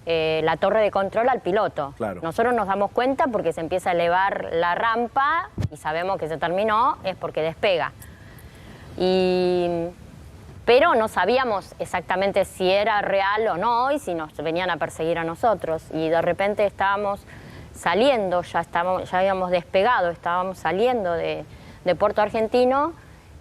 la torre de control al piloto. Claro. Nosotros nos damos cuenta porque se empieza a elevar la rampa y sabemos que se terminó, es porque despega. Pero no sabíamos exactamente si era real o no, y si nos venían a perseguir a nosotros. Y de repente estábamos saliendo, ya habíamos despegado, estábamos saliendo de Puerto Argentino,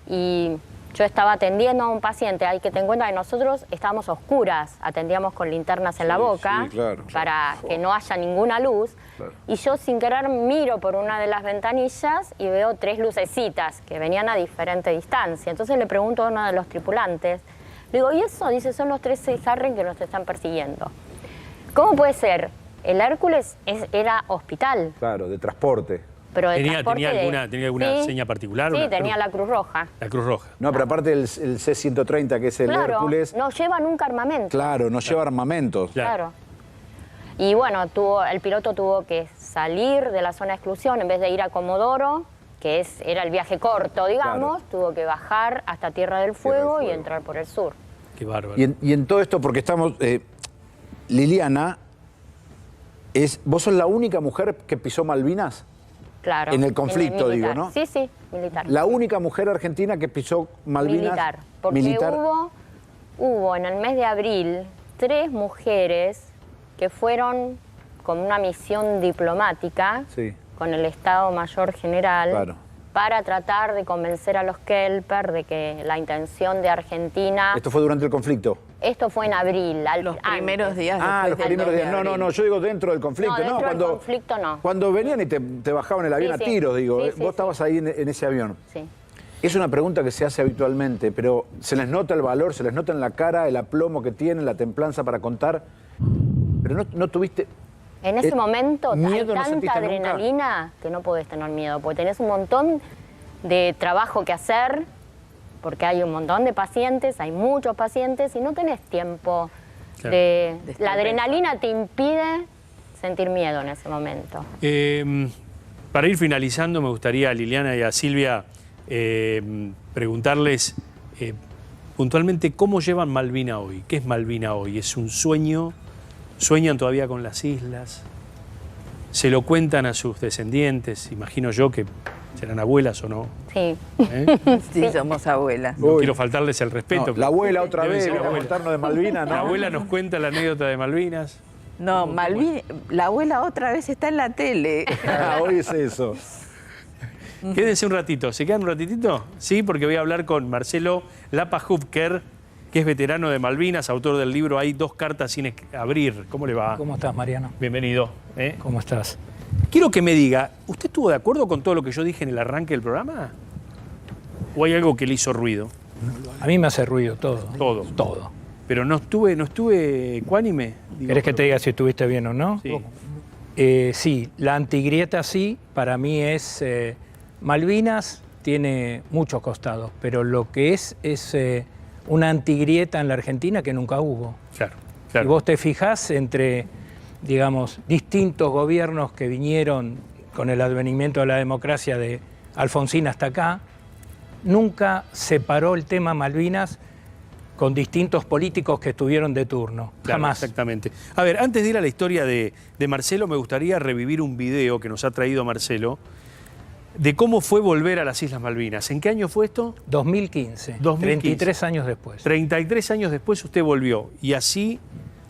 y yo estaba atendiendo a un paciente. Hay que tener en cuenta que nosotros estábamos a oscuras, atendíamos con linternas en la boca, para que no haya ninguna luz. Claro. Y yo sin querer miro por una de las ventanillas y veo 3 lucecitas que venían a diferente distancia. Entonces le pregunto a uno de los tripulantes, le digo, ¿y eso? Dice, son los 3 Sea Harrier que nos están persiguiendo. ¿Cómo puede ser? El Hércules era hospital. Claro, de transporte. Pero ¿Tenía alguna seña particular? Sí, tenía la Cruz Roja. La Cruz Roja. No, pero aparte el C-130, que es el Hércules... no lleva nunca armamento. Claro, no lleva armamentos. Claro. Y bueno, el piloto tuvo que salir de la zona de exclusión, en vez de ir a Comodoro, que era el viaje corto, digamos, tuvo que bajar hasta Tierra del Fuego y entrar por el sur. Qué bárbaro. Y en todo esto, porque estamos... Liliana, ¿vos sos la única mujer que pisó Malvinas? Claro. En el conflicto, digo, ¿no? Sí, sí, militar. La única mujer argentina que pisó Malvinas. Militar. Porque hubo en el mes de abril 3 mujeres que fueron con una misión diplomática con el Estado Mayor General para tratar de convencer a los Kelper de que la intención de Argentina... ¿Esto fue durante el conflicto? Esto fue en abril. Los primeros días. Los primeros días. No, yo digo dentro del conflicto. No, dentro del conflicto no. Cuando venían y te bajaban el avión a tiros, digo. Vos estabas ahí en ese avión. Sí. Es una pregunta que se hace habitualmente, pero se les nota el valor, se les nota en la cara el aplomo que tienen, la templanza para contar. Pero no tuviste... En ese momento hay ¿no tanta adrenalina que no podés tener miedo, porque tenés un montón de trabajo que hacer, porque hay un montón de pacientes, hay muchos pacientes, y no tenés tiempo la adrenalina te impide sentir miedo en ese momento. Para ir finalizando, me gustaría a Liliana y a Silvia preguntarles puntualmente cómo llevan Malvina hoy. ¿Qué es Malvina hoy? ¿Es un sueño? ¿Sueñan todavía con las islas? ¿Se lo cuentan a sus descendientes? Imagino yo que serán abuelas o no. Sí. Sí, somos abuelas. No quiero faltarles el respeto. La abuela otra vez, vamos a contarnos de Malvinas, ¿no? La abuela nos cuenta la anécdota de Malvinas. No, la abuela otra vez está en la tele. Hoy es eso. Quédense un ratito. ¿Se quedan un ratitito? Sí, porque voy a hablar con Marcelo Lapa-Hübker, que es veterano de Malvinas, autor del libro Hay dos cartas sin abrir. ¿Cómo le va? ¿Cómo estás, Mariano? Bienvenido. ¿Cómo estás? Quiero que me diga, ¿usted estuvo de acuerdo con todo lo que yo dije en el arranque del programa? ¿O hay algo que le hizo ruido? A mí me hace ruido todo. Todo. Todo. Pero no estuve ecuánime. ¿Querés que te diga si estuviste bien o no? Sí. Sí, la antigrieta sí, para mí es... Malvinas tiene muchos costados, pero lo que es una antigrieta en la Argentina que nunca hubo. Claro. Y vos te fijás entre, digamos, distintos gobiernos que vinieron con el advenimiento de la democracia de Alfonsín hasta acá, nunca separó el tema Malvinas con distintos políticos que estuvieron de turno. Claro, jamás. Exactamente. A ver, antes de ir a la historia de Marcelo, me gustaría revivir un video que nos ha traído Marcelo de cómo fue volver a las Islas Malvinas. ¿En qué año fue esto? 2015. 33 años después. 33 años después usted volvió y así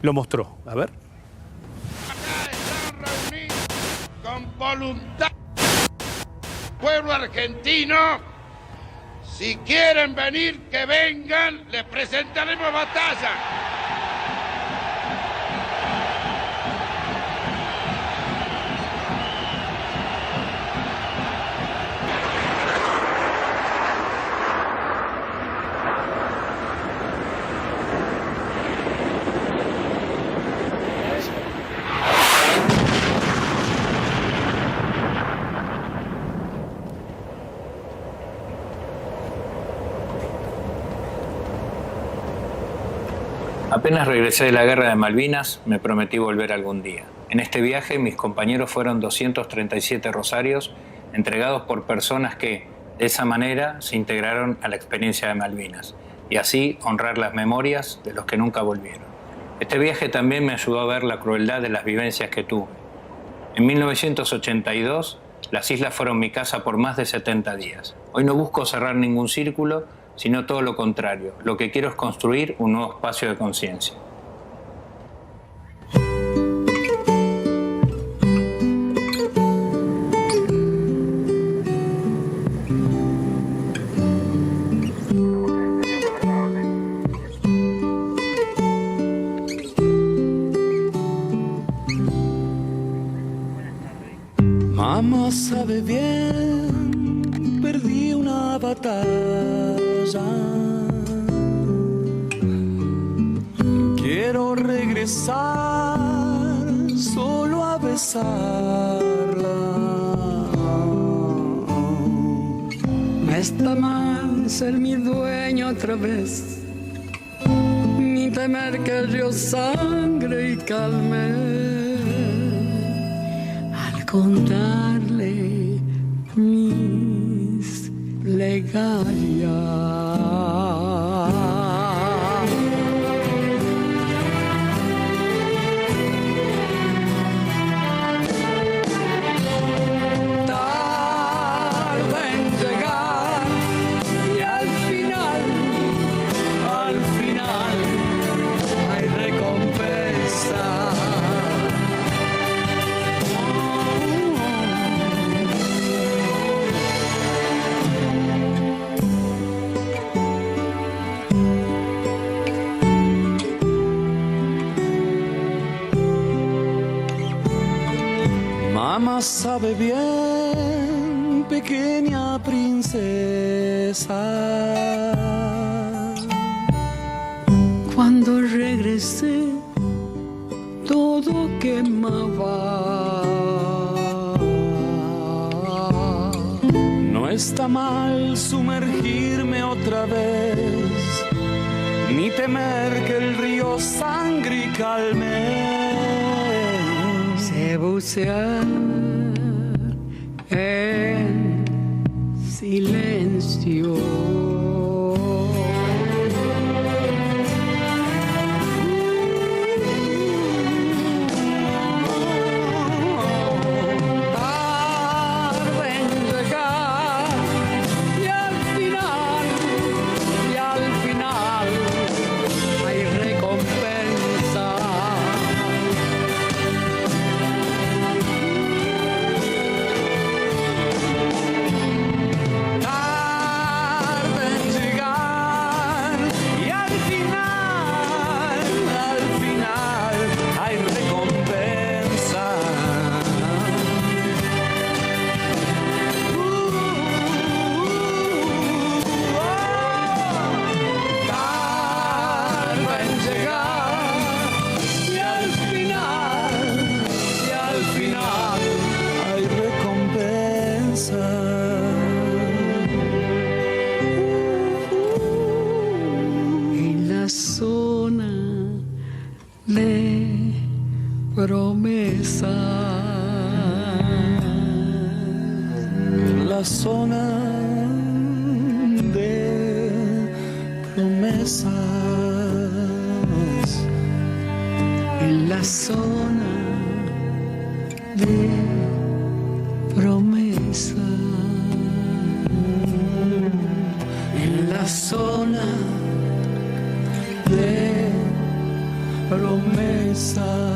lo mostró. A ver. Con voluntad, pueblo argentino, si quieren venir, que vengan, les presentaremos batalla. Apenas regresé de la guerra de Malvinas, me prometí volver algún día. En este viaje, mis compañeros fueron 237 rosarios entregados por personas que, de esa manera, se integraron a la experiencia de Malvinas y así honrar las memorias de los que nunca volvieron. Este viaje también me ayudó a ver la crueldad de las vivencias que tuve. En 1982, las islas fueron mi casa por más de 70 días. Hoy no busco cerrar ningún círculo, sino todo lo contrario. Lo que quiero es construir un nuevo espacio de conciencia. Mamá sabe bien, perdí una batalla. Quiero regresar solo a besarla. No está mal ser mi dueño otra vez, ni temer que el río sangre y calme al contarle mis plegarias. Mamá sabe bien, pequeña princesa. Cuando regresé, todo quemaba. No está mal sumergirme otra vez, ni temer que el río sangre y calme. Sé bucear en silencio. zona de promesas, en la zona de promesas, en la zona de promesas.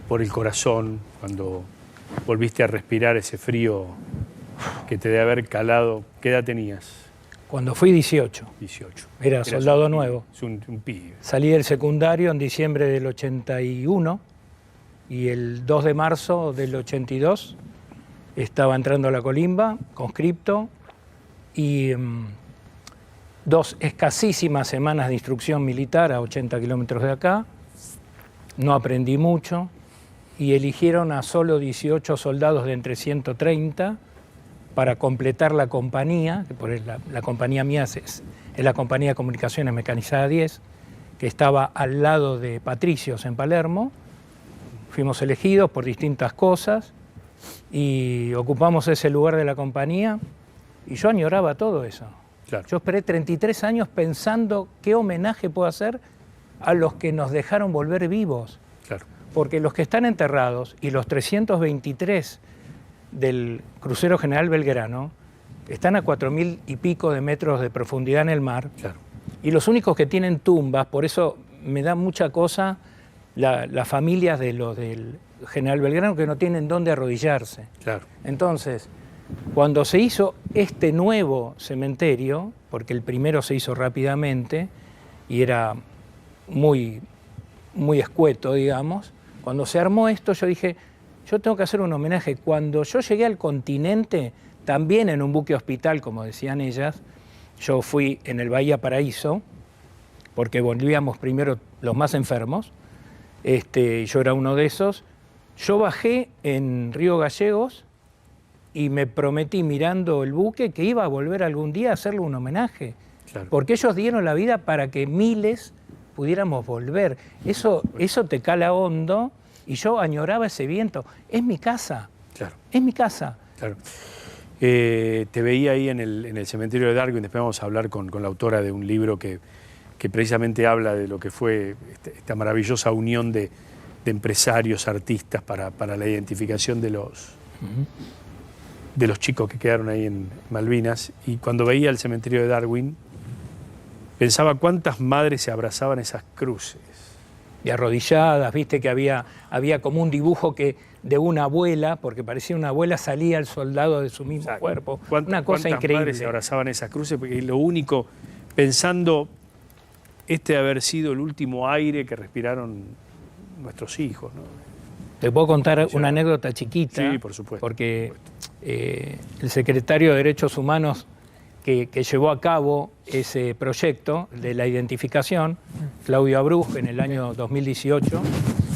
Por el corazón, cuando volviste a respirar ese frío que te debe haber calado. ¿Qué edad tenías? Cuando fui 18. 18. Era soldado nuevo. Es un pibe. Salí del secundario en diciembre del 81 y el 2 de marzo del 82 estaba entrando a la Colimba, conscripto, y 2 escasísimas semanas de instrucción militar a 80 kilómetros de acá. No aprendí mucho y eligieron a solo 18 soldados de entre 130 para completar la compañía, que por la compañía mía es la compañía de comunicaciones mecanizada 10, que estaba al lado de Patricios en Palermo. Fuimos elegidos por distintas cosas y ocupamos ese lugar de la compañía y yo añoraba todo eso. Claro. Yo esperé 33 años pensando qué homenaje puedo hacer a los que nos dejaron volver vivos. Claro. Porque los que están enterrados y los 323 del crucero General Belgrano están a 4.000 y pico de metros de profundidad en el mar. Claro. Y los únicos que tienen tumbas, por eso me da mucha cosa las familias de los del General Belgrano que no tienen dónde arrodillarse. Claro. Entonces, cuando se hizo este nuevo cementerio, porque el primero se hizo rápidamente y era muy escueto, digamos, cuando se armó esto yo dije, yo tengo que hacer un homenaje. Cuando yo llegué al continente, también en un buque hospital, como decían ellas, yo fui en el Bahía Paraíso, porque volvíamos primero los más enfermos, yo era uno de esos. Yo bajé en Río Gallegos y me prometí mirando el buque que iba a volver algún día a hacerle un homenaje, Claro. porque ellos dieron la vida para que miles pudiéramos volver. Eso te cala hondo y yo añoraba ese viento. Es mi casa. Claro. Es mi casa. Claro. Te veía ahí en el cementerio de Darwin, después vamos a hablar con la autora de un libro que precisamente habla de lo que fue esta maravillosa unión de empresarios, artistas para la identificación de los chicos que quedaron ahí en Malvinas. Y cuando veía el cementerio de Darwin, pensaba cuántas madres se abrazaban esas cruces. Y arrodilladas, viste que había como un dibujo de una abuela, porque parecía una abuela, salía el soldado de su mismo cuerpo. Una cosa increíble. ¿Cuántas madres se abrazaban esas cruces? Porque lo único, pensando haber sido el último aire que respiraron nuestros hijos, ¿no? Te puedo contar una anécdota chiquita. Sí, por supuesto. Porque el secretario de Derechos Humanos que llevó a cabo ese proyecto de la identificación, Claudio Abruj, en el año 2018,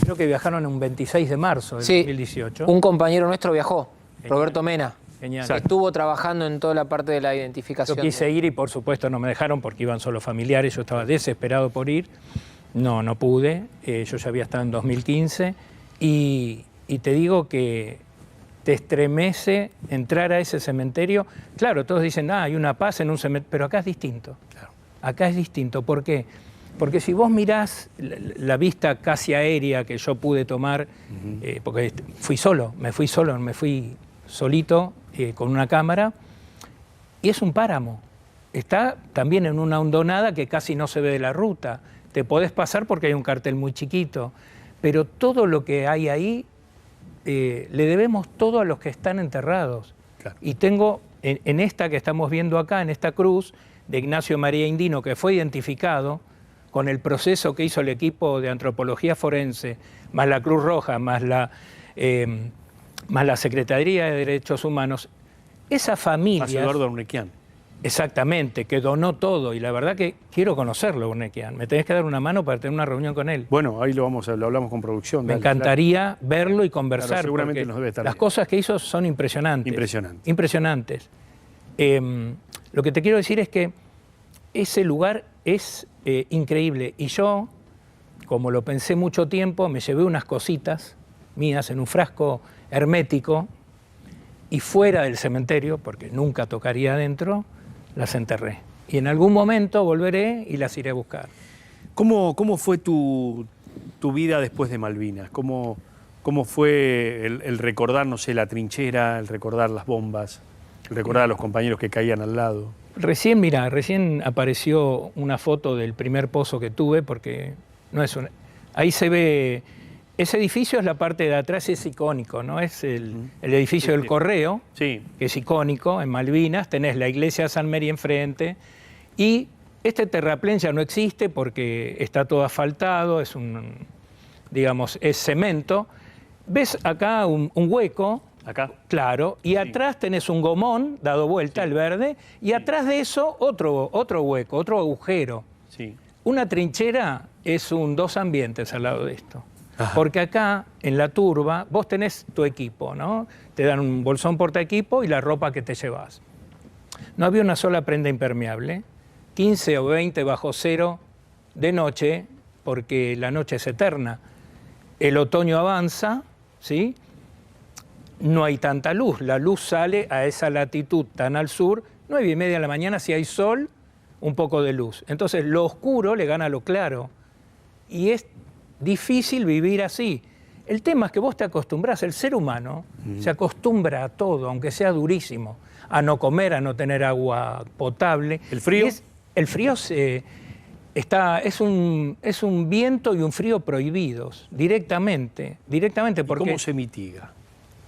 creo que viajaron un 26 de marzo del 2018. Un compañero nuestro viajó, Roberto Mena. Genial. Estuvo trabajando en toda la parte de la identificación. Yo quise ir y por supuesto no me dejaron porque iban solo familiares, yo estaba desesperado por ir, no pude, yo ya había estado en 2015 y te digo que te estremece entrar a ese cementerio. Claro, todos dicen, hay una paz en un cementerio, pero acá es distinto. Claro. Acá es distinto. ¿Por qué? Porque si vos mirás la vista casi aérea que yo pude tomar, porque me fui solito con una cámara, y es un páramo. Está también en una hondonada que casi no se ve de la ruta. Te podés pasar porque hay un cartel muy chiquito, pero todo lo que hay ahí le debemos todo a los que están enterrados. Claro. Y tengo en esta que estamos viendo acá, en esta cruz de Ignacio María Indino, que fue identificado con el proceso que hizo el equipo de antropología forense, más la Cruz Roja, más la Secretaría de Derechos Humanos, esa familia... Más Eduardo Urnequian. Exactamente, que donó todo, y la verdad que quiero conocerlo, Urnequian. Me tenés que dar una mano para tener una reunión con él. Bueno, ahí lo hablamos con producción. Me encantaría verlo y conversar. Claro, seguramente nos debe estar las bien. Cosas que hizo son impresionantes. Impresionantes. Lo que te quiero decir es que ese lugar es increíble. Y yo, como lo pensé mucho tiempo, me llevé unas cositas mías en un frasco hermético y fuera del cementerio, porque nunca tocaría adentro, las enterré. Y en algún momento volveré y las iré a buscar. ¿Cómo fue tu vida después de Malvinas? ¿Cómo fue el recordar, no sé, la trinchera, el recordar las bombas, el recordar a los compañeros que caían al lado? Recién apareció una foto del primer pozo que tuve, porque no es ahí se ve, ese edificio es la parte de atrás, es icónico, ¿no? Es el edificio del Correo, sí, que es icónico, en Malvinas, tenés la iglesia de San Mary enfrente, y este terraplén ya no existe porque está todo asfaltado, es digamos, es cemento. Ves acá un hueco, acá, claro, y atrás tenés un gomón dado vuelta, el verde, y atrás de eso otro hueco, otro agujero. Sí. Una trinchera es dos ambientes al lado de esto. Ajá. Porque acá, en la turba, vos tenés tu equipo, ¿no? Te dan un bolsón portaequipo y la ropa que te llevas. No había una sola prenda impermeable, 15 o 20 bajo cero de noche, porque la noche es eterna. El otoño avanza, ¿sí? No hay tanta luz, la luz sale a esa latitud tan al sur, 9:30 de la mañana, si hay sol, un poco de luz. Entonces lo oscuro le gana a lo claro y es difícil vivir así. El tema es que vos te acostumbras, el ser humano se acostumbra a todo, aunque sea durísimo, a no comer, a no tener agua potable. ¿El frío? El frío es un viento y un frío prohibidos, directamente. Porque ¿cómo se mitiga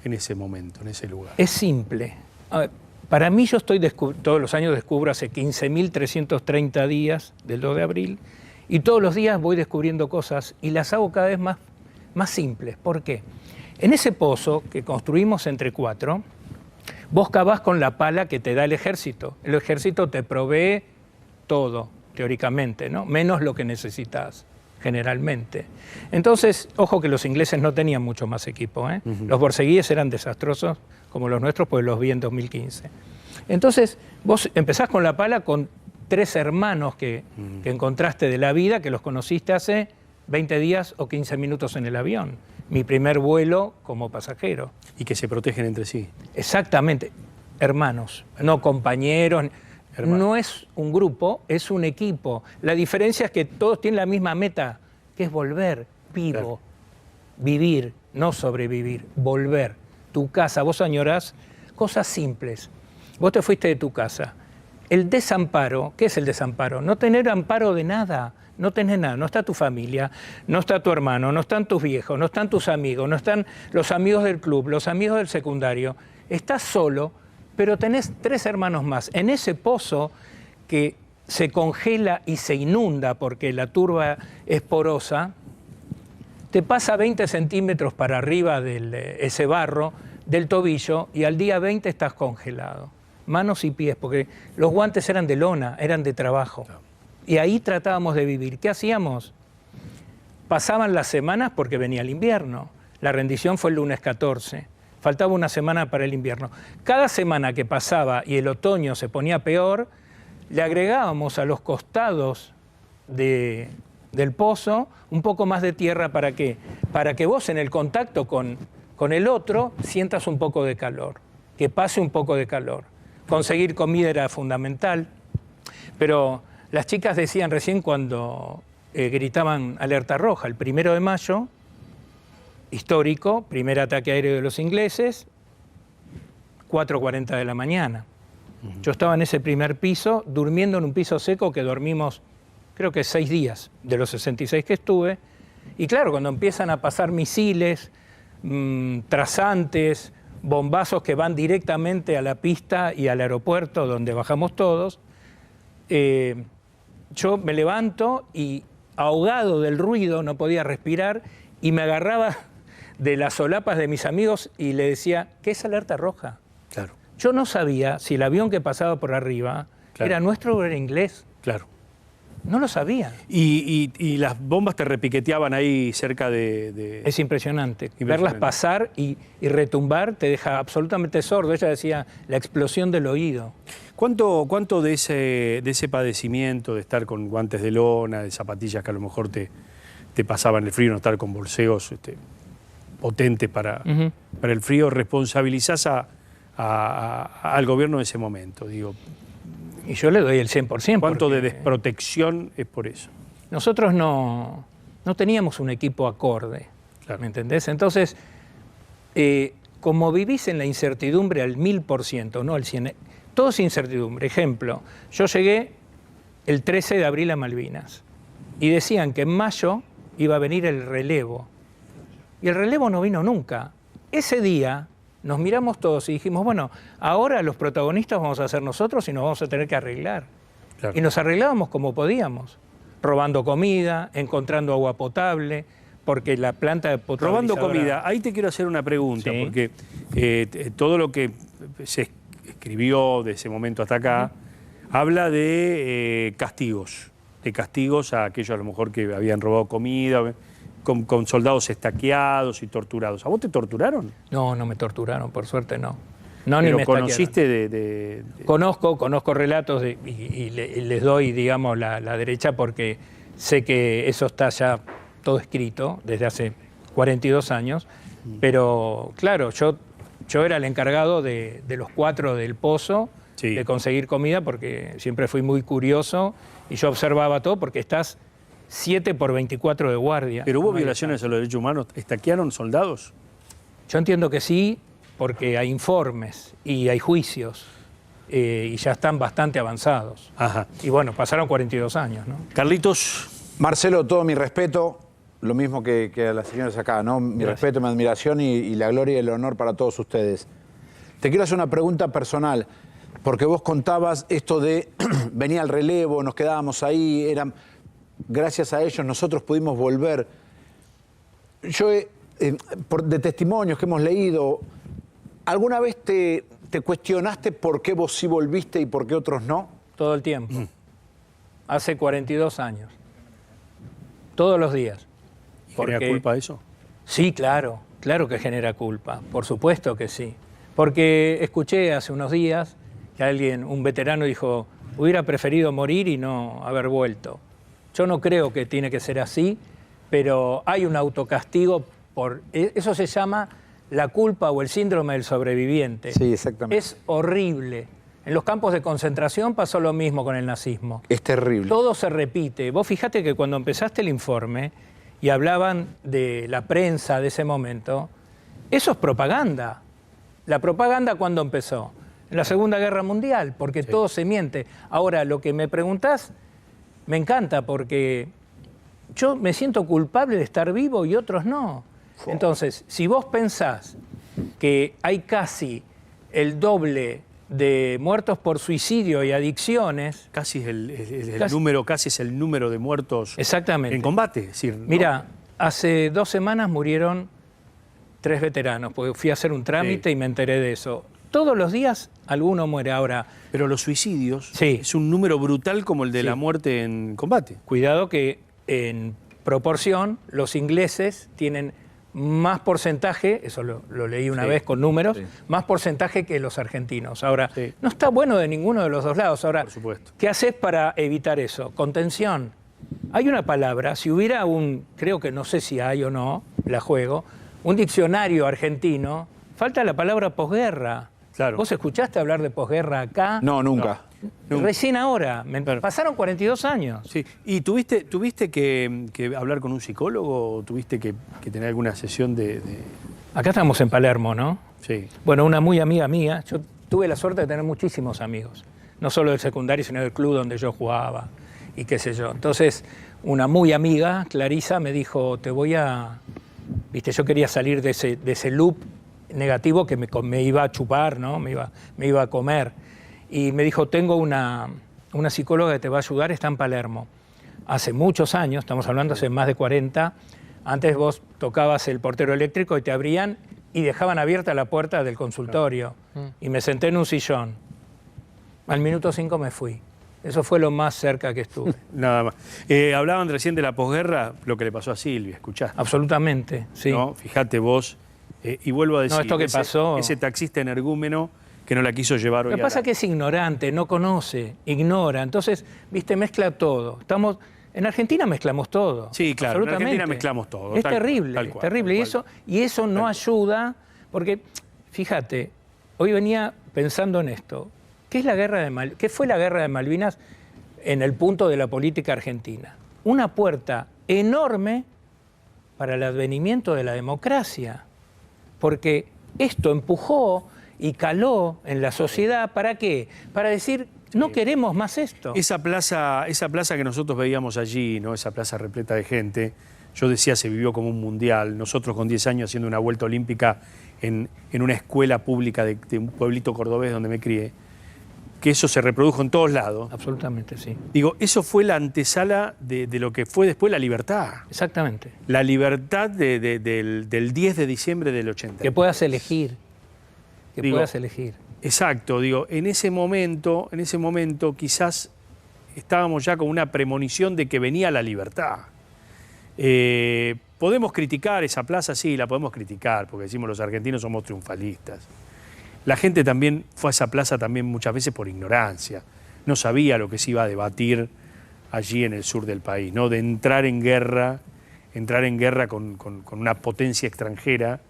en ese momento, en ese lugar? Es simple. A ver, para mí yo todos los años descubro hace 15.330 días del 2 de abril y todos los días voy descubriendo cosas y las hago cada vez más simples. ¿Por qué? En ese pozo que construimos entre 4, vos cavás con la pala que te da el ejército. El ejército te provee todo, teóricamente, ¿no? Menos lo que necesitas, generalmente. Entonces, ojo que los ingleses no tenían mucho más equipo, ¿eh? Los borceguíes eran desastrosos, como los nuestros, pues los vi en 2015. Entonces, vos empezás con la pala con 3 hermanos que encontraste de la vida, que los conociste hace 20 días o 15 minutos en el avión. Mi primer vuelo como pasajero. Y que se protegen entre sí. Exactamente. Hermanos, no compañeros. Hermano. No es un grupo, es un equipo. La diferencia es que todos tienen la misma meta, que es volver vivo. Claro. Vivir, no sobrevivir, volver. Tu casa, vos añorás cosas simples. Vos te fuiste de tu casa. El desamparo, ¿qué es el desamparo? No tener amparo de nada. No tenés nada, no está tu familia, no está tu hermano, no están tus viejos, no están tus amigos, no están los amigos del club, los amigos del secundario. Estás solo, pero tenés 3 hermanos más. En ese pozo que se congela y se inunda porque la turba es porosa, te pasa 20 centímetros para arriba de ese barro del tobillo y al día 20 estás congelado. Manos y pies, porque los guantes eran de lona, eran de trabajo. Y ahí tratábamos de vivir. ¿Qué hacíamos? Pasaban las semanas porque venía el invierno. La rendición fue el lunes 14. Faltaba una semana para el invierno. Cada semana que pasaba y el otoño se ponía peor, le agregábamos a los costados del pozo un poco más de tierra. ¿Para qué? Para que vos en el contacto con el otro sientas un poco de calor, que pase un poco de calor. Conseguir comida era fundamental, pero las chicas decían recién cuando gritaban alerta roja, el 1 de mayo, histórico, primer ataque aéreo de los ingleses, 4:40 de la mañana. Yo estaba en ese primer piso, durmiendo en un piso seco que dormimos, creo que 6 días de los 66 que estuve. Y claro, cuando empiezan a pasar misiles, trazantes, bombazos que van directamente a la pista y al aeropuerto donde bajamos todos, yo me levanto y ahogado del ruido, no podía respirar, y me agarraba de las solapas de mis amigos y le decía, ¿qué es alerta roja? Claro. Yo no sabía si el avión que pasaba por arriba era nuestro o era inglés. Claro. No lo sabía. ¿Y las bombas te repiqueteaban ahí cerca de...? Es impresionante. Verlas pasar y retumbar te deja absolutamente sordo. Ella decía, la explosión del oído. ¿Cuánto de ese padecimiento, de estar con guantes de lona, de zapatillas que a lo mejor te te pasaban el frío, no estar con bolseos potentes para el frío, responsabilizás al gobierno de ese momento, digo. Y yo le doy el 100%. ¿Cuánto de desprotección es por eso? Nosotros no teníamos un equipo acorde, ¿me entendés? Entonces, como vivís en la incertidumbre al 1000%, no al 100%, todo es incertidumbre. Ejemplo, yo llegué el 13 de abril a Malvinas y decían que en mayo iba a venir el relevo. Y el relevo no vino nunca. Ese día nos miramos todos y dijimos, bueno, ahora los protagonistas vamos a ser nosotros y nos vamos a tener que arreglar. Claro. Y nos arreglábamos como podíamos, robando comida, encontrando agua potable, porque la planta de potabilizadora... Robando comida, ahí te quiero hacer una pregunta, ¿sí? Porque todo lo que se escribió de ese momento hasta acá, habla de castigos a aquellos a lo mejor que habían robado comida, con soldados estaqueados y torturados. ¿A vos te torturaron? No, no me torturaron, por suerte no. No, ni me conociste Conozco relatos y les doy, digamos, la derecha porque sé que eso está ya todo escrito desde hace 42 años, pero claro, yo era el encargado de los 4 del pozo, sí, de conseguir comida, porque siempre fui muy curioso y yo observaba todo porque estás 7x24 de guardia. ¿Pero hubo violaciones a los derechos humanos? ¿Estaquearon soldados? Yo entiendo que sí, porque hay informes y hay juicios y ya están bastante avanzados. Ajá. Y bueno, pasaron 42 años, ¿no? Carlitos. Marcelo, todo mi respeto, lo mismo que a las señoras acá, ¿no? Mi respeto, mi admiración y la gloria y el honor para todos ustedes. Te quiero hacer una pregunta personal, porque vos contabas esto de venía el relevo, nos quedábamos ahí, gracias a ellos nosotros pudimos volver. Yo, de testimonios que hemos leído, ¿alguna vez te cuestionaste por qué vos sí volviste y por qué otros no? Todo el tiempo. Hace 42 años. Todos los días. ¿Genera culpa eso? Sí, claro que genera culpa, por supuesto que sí. Porque escuché hace unos días que un veterano dijo, hubiera preferido morir y no haber vuelto. Yo no creo que tiene que ser así, pero hay un autocastigo eso se llama la culpa o el síndrome del sobreviviente. Sí, exactamente. Es horrible. En los campos de concentración pasó lo mismo con el nazismo. Es terrible. Todo se repite. Vos fijate que cuando empezaste el informe y hablaban de la prensa de ese momento, eso es propaganda. ¿La propaganda cuándo empezó? En la Segunda Guerra Mundial, porque todo se miente. Ahora, lo que me preguntás, me encanta, porque yo me siento culpable de estar vivo y otros no. Entonces, si vos pensás que hay casi el doble de muertos por suicidio y adicciones... Casi es el número de muertos exactamente en combate. Es decir, mira, hace 2 semanas murieron 3 veteranos, porque fui a hacer un trámite y me enteré de eso. Todos los días alguno muere ahora. Pero los suicidios es un número brutal como el de la muerte en combate. Cuidado que en proporción los ingleses tienen más porcentaje, eso lo leí una vez con números, más porcentaje que los argentinos. Ahora, no está bueno de ninguno de los dos lados. Ahora, por supuesto. ¿Qué haces para evitar eso? Contención. Hay una palabra, si hubiera creo que no sé si hay o no, la juego, un diccionario argentino, falta la palabra posguerra. Claro. ¿Vos escuchaste hablar de posguerra acá? No, nunca. Recién ahora, pasaron 42 años. Sí. ¿Y tuviste que hablar con un psicólogo o tuviste que tener alguna sesión de...? Acá estamos en Palermo, ¿no? Sí. Bueno, una muy amiga mía, yo tuve la suerte de tener muchísimos amigos, no solo del secundario, sino del club donde yo jugaba y qué sé yo. Entonces, una muy amiga, Clarisa, me dijo, yo quería salir de ese loop negativo que me iba a chupar, ¿no? Me iba a comer. Y me dijo, tengo una psicóloga que te va a ayudar, está en Palermo. Hace muchos años, estamos hablando hace más de 40, antes vos tocabas el portero eléctrico y te abrían y dejaban abierta la puerta del consultorio. Y me senté en un sillón. Al minuto 5 me fui. Eso fue lo más cerca que estuve. Nada más. Hablaban recién de la posguerra, lo que le pasó a Silvia, ¿escuchaste? Absolutamente, sí. ¿No? Fíjate vos, y vuelvo a decir, esto que pasó... ese taxista energúmeno que no la quiso llevar hoy. Lo que pasa es que es ignorante, no conoce, ignora. Entonces, mezcla todo. En Argentina mezclamos todo. Sí, claro, en absolutamente. Argentina mezclamos todo. Es tal terrible, cual, tal cual, terrible. tal cual. Y eso no ayuda, porque, fíjate, hoy venía pensando en esto. ¿Qué fue la guerra de Malvinas en el punto de la política argentina? Una puerta enorme para el advenimiento de la democracia, porque esto empujó y caló en la sociedad. ¿Para qué? Para decir, no queremos más esto. Esa plaza que nosotros veíamos allí, ¿no? Esa plaza repleta de gente, yo decía, se vivió como un mundial. Nosotros con 10 años haciendo una vuelta olímpica en una escuela pública de un pueblito cordobés donde me crié, que eso se reprodujo en todos lados. Absolutamente, sí. Digo, eso fue la antesala de lo que fue después la libertad. Exactamente. La libertad del 10 de diciembre del 80. Que puedas elegir. Puedas elegir. Exacto, digo, en ese momento quizás estábamos ya con una premonición de que venía la libertad. Podemos criticar esa plaza, sí, la podemos criticar, porque decimos los argentinos somos triunfalistas. La gente también fue a esa plaza también muchas veces por ignorancia. No sabía lo que se iba a debatir allí en el sur del país, ¿no? De entrar en guerra con una potencia extranjera,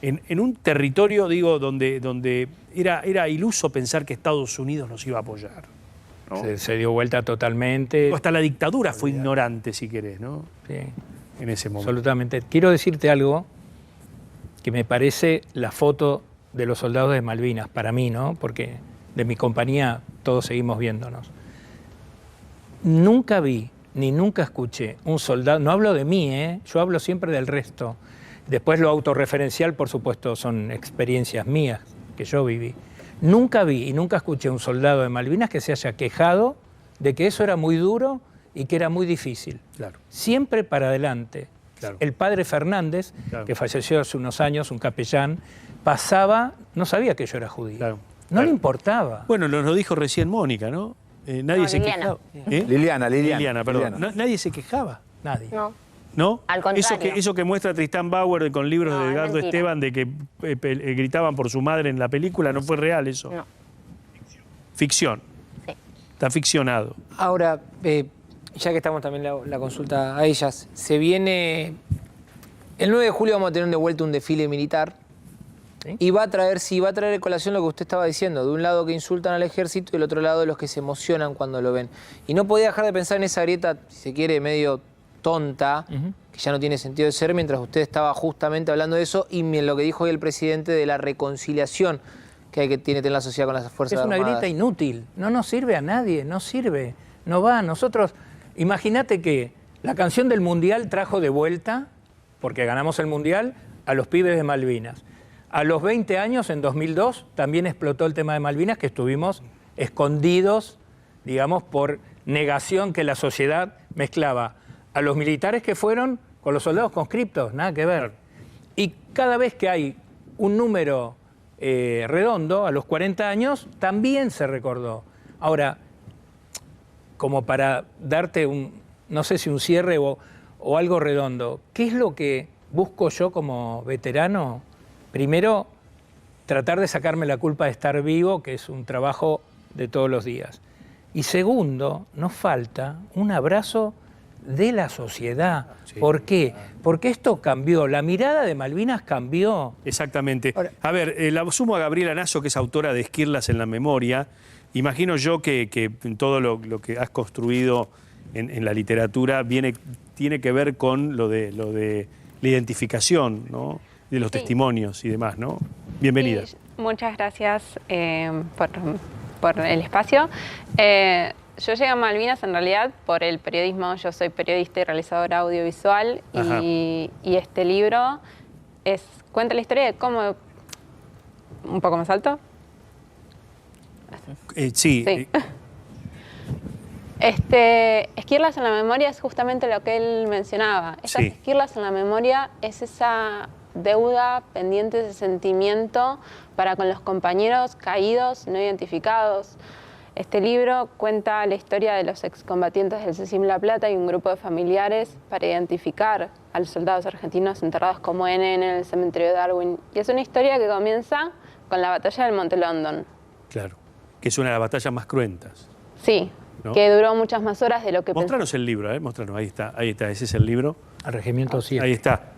en un territorio, digo, donde era iluso pensar que Estados Unidos nos iba a apoyar, ¿no? Se dio vuelta totalmente. Hasta la dictadura fue ignorante, si querés, ¿no? Sí. En ese momento. Absolutamente. Quiero decirte algo que me parece la foto de los soldados de Malvinas, para mí, ¿no? Porque de mi compañía todos seguimos viéndonos. Nunca vi, ni nunca escuché un soldado, no hablo de mí, yo hablo siempre del resto. Después lo autorreferencial, por supuesto, son experiencias mías que yo viví. Nunca vi y nunca escuché un soldado de Malvinas que se haya quejado de que eso era muy duro y que era muy difícil. Claro. Siempre para adelante. Claro. El padre Fernández, claro, que falleció hace unos años, un capellán, pasaba, no sabía que yo era judío. Claro. No le importaba. Bueno, lo dijo recién Mónica, ¿no? Nadie se quejaba. Liliana, perdón. Nadie se quejaba. Nadie. ¿No? Al contrario. Eso que muestra Tristán Bauer con libros de Edgardo Esteban de que gritaban por su madre en la película, no fue real eso. No. Ficción. Sí. Está ficcionado. Ahora, ya que estamos también la consulta a ellas, se viene... El 9 de julio vamos a tener de vuelta un desfile militar. ¿Sí? Y va a traer a colación lo que usted estaba diciendo, de un lado que insultan al ejército y del otro lado los que se emocionan cuando lo ven. Y no podía dejar de pensar en esa grieta, si se quiere, medio tonta, que ya no tiene sentido de ser, mientras usted estaba justamente hablando de eso y en lo que dijo hoy el presidente de la reconciliación que tiene que tener la sociedad con las Fuerzas Armadas. Es una grieta inútil, no nos sirve a nadie, no sirve, no va. Nosotros, imagínate que la canción del Mundial trajo de vuelta, porque ganamos el Mundial, a los pibes de Malvinas. A los 20 años, en 2002, también explotó el tema de Malvinas, que estuvimos escondidos, digamos, por negación que la sociedad mezclaba a los militares que fueron con los soldados conscriptos, nada que ver. Y cada vez que hay un número redondo, a los 40 años, también se recordó. Ahora, como para darte no sé si un cierre o algo redondo, ¿qué es lo que busco yo como veterano? Primero, tratar de sacarme la culpa de estar vivo, que es un trabajo de todos los días. Y segundo, nos falta un abrazo de la sociedad. Sí. ¿Por qué? Porque esto cambió, la mirada de Malvinas cambió. Exactamente. Ahora, a ver, la sumo a Gabriela Nasso, que es autora de Esquirlas en la memoria. Imagino yo que todo lo que has construido en la literatura tiene que ver con lo de la identificación, ¿no? De los testimonios y demás, ¿no? Bienvenida. Sí, muchas gracias por el espacio. Yo llegué a Malvinas en realidad por el periodismo. Yo soy periodista y realizadora audiovisual y este libro cuenta la historia de cómo... ¿Un poco más alto? Sí. Esquirlas en la memoria es justamente lo que él mencionaba. Esas esquirlas en la memoria es esa deuda pendiente, ese sentimiento para con los compañeros caídos, no identificados. Este libro cuenta la historia de los excombatientes del CECIM La Plata y un grupo de familiares para identificar a los soldados argentinos enterrados como en el cementerio de Darwin. Y es una historia que comienza con la batalla del Monte London. Claro, que es una de las batallas más cruentas. Sí, ¿no? Que duró muchas más horas de lo que Mostranos el libro, mostranos, ahí está, ese es el libro. Al Regimiento 7.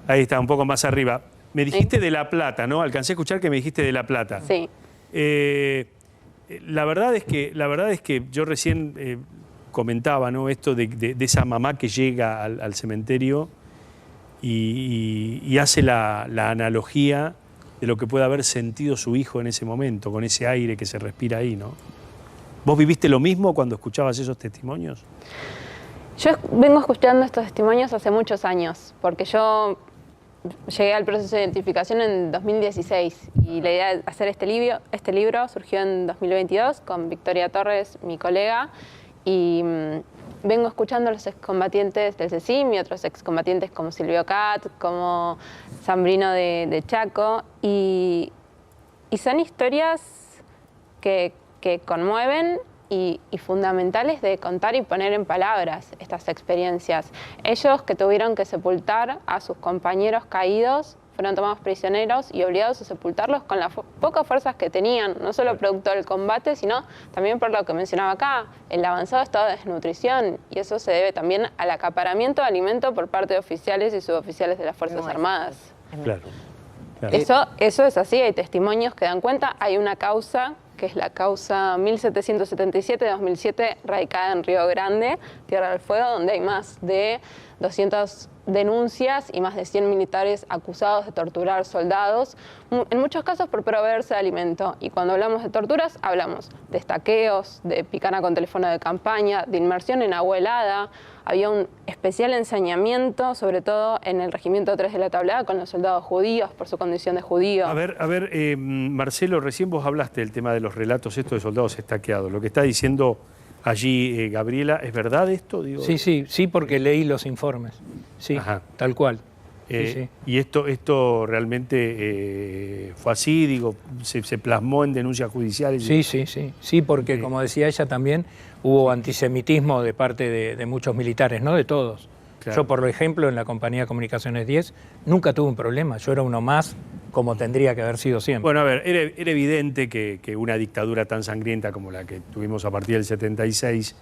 Ahí está, un poco más arriba. Me dijiste de La Plata, ¿no? Alcancé a escuchar que me dijiste de La Plata. Sí. La verdad es que yo recién comentaba, ¿no? Esto de esa mamá que llega al cementerio y hace la analogía de lo que puede haber sentido su hijo en ese momento, con ese aire que se respira ahí, ¿no? ¿Vos viviste lo mismo cuando escuchabas esos testimonios? Yo vengo escuchando estos testimonios hace muchos años, porque yo llegué al proceso de identificación en 2016 y la idea de hacer este libro surgió en 2022 con Victoria Torres, mi colega, y vengo escuchando a los excombatientes del CECIM y otros excombatientes como Silvio Cat, como Zambrino de Chaco, y son historias que conmueven y fundamentales de contar y poner en palabras estas experiencias. Ellos que tuvieron que sepultar a sus compañeros caídos fueron tomados prisioneros y obligados a sepultarlos con las pocas fuerzas que tenían, no solo producto del combate, sino también por lo que mencionaba acá, el avanzado estado de desnutrición, y eso se debe también al acaparamiento de alimento por parte de oficiales y suboficiales de las Fuerzas Armadas. Claro. Eso es así, hay testimonios que dan cuenta, hay una causa que es la causa 1777 de 2007, radicada en Río Grande, Tierra del Fuego, donde hay más de 200 denuncias y más de 100 militares acusados de torturar soldados, en muchos casos por proveerse de alimento. Y cuando hablamos de torturas, hablamos de estaqueos, de picana con teléfono de campaña, de inmersión en agua helada. Había un especial ensañamiento, sobre todo en el Regimiento 3 de la Tablada, con los soldados judíos, por su condición de judío. A ver, Marcelo, recién vos hablaste del tema de los relatos estos de soldados estaqueados. Lo que está diciendo allí Gabriela, ¿es verdad esto? Digo, Sí, porque leí los informes. Sí, tal cual. Sí. Y esto realmente fue así, digo, se plasmó en denuncias judiciales. Sí, porque como decía ella también, hubo antisemitismo de parte de muchos militares, no de todos. Claro. Yo, por ejemplo, en la compañía Comunicaciones 10, nunca tuve un problema. Yo era uno más, como tendría que haber sido siempre. Bueno, a ver, era evidente que una dictadura tan sangrienta como la que tuvimos a partir del 76,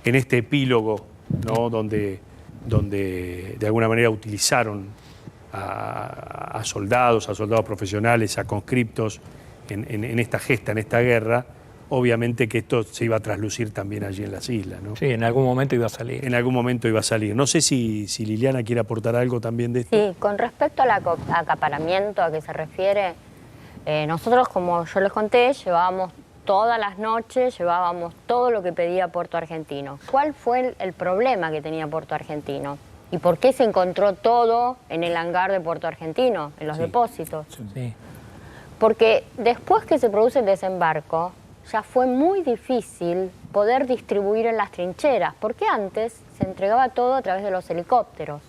en este epílogo, ¿no? donde de alguna manera utilizaron a soldados profesionales, a conscriptos en esta gesta, en esta guerra, obviamente que esto se iba a traslucir también allí en las islas, ¿no? Sí, en algún momento iba a salir. En algún momento iba a salir. No sé si Liliana quiere aportar algo también de esto. Sí, con respecto al acaparamiento a que se refiere, nosotros, como yo les conté, llevábamos todas las noches, llevábamos todo lo que pedía Puerto Argentino. ¿Cuál fue el problema que tenía Puerto Argentino? ¿Y por qué se encontró todo en el hangar de Puerto Argentino, en los depósitos? Sí. Porque después que se produce el desembarco, ya fue muy difícil poder distribuir en las trincheras, porque antes se entregaba todo a través de los helicópteros.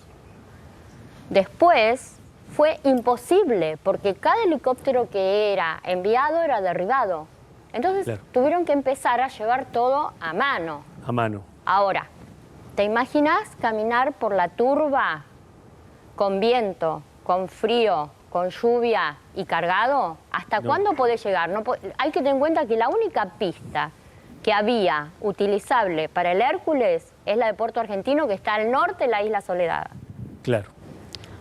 Después fue imposible, porque cada helicóptero que era enviado era derribado. Entonces tuvieron que empezar a llevar todo a mano. A mano. Ahora, ¿te imaginas caminar por la turba con viento, con frío, con lluvia y cargado? ¿Hasta cuándo podés llegar? Hay que tener en cuenta que la única pista que había utilizable para el Hércules es la de Puerto Argentino, que está al norte de la isla Soledad. Claro.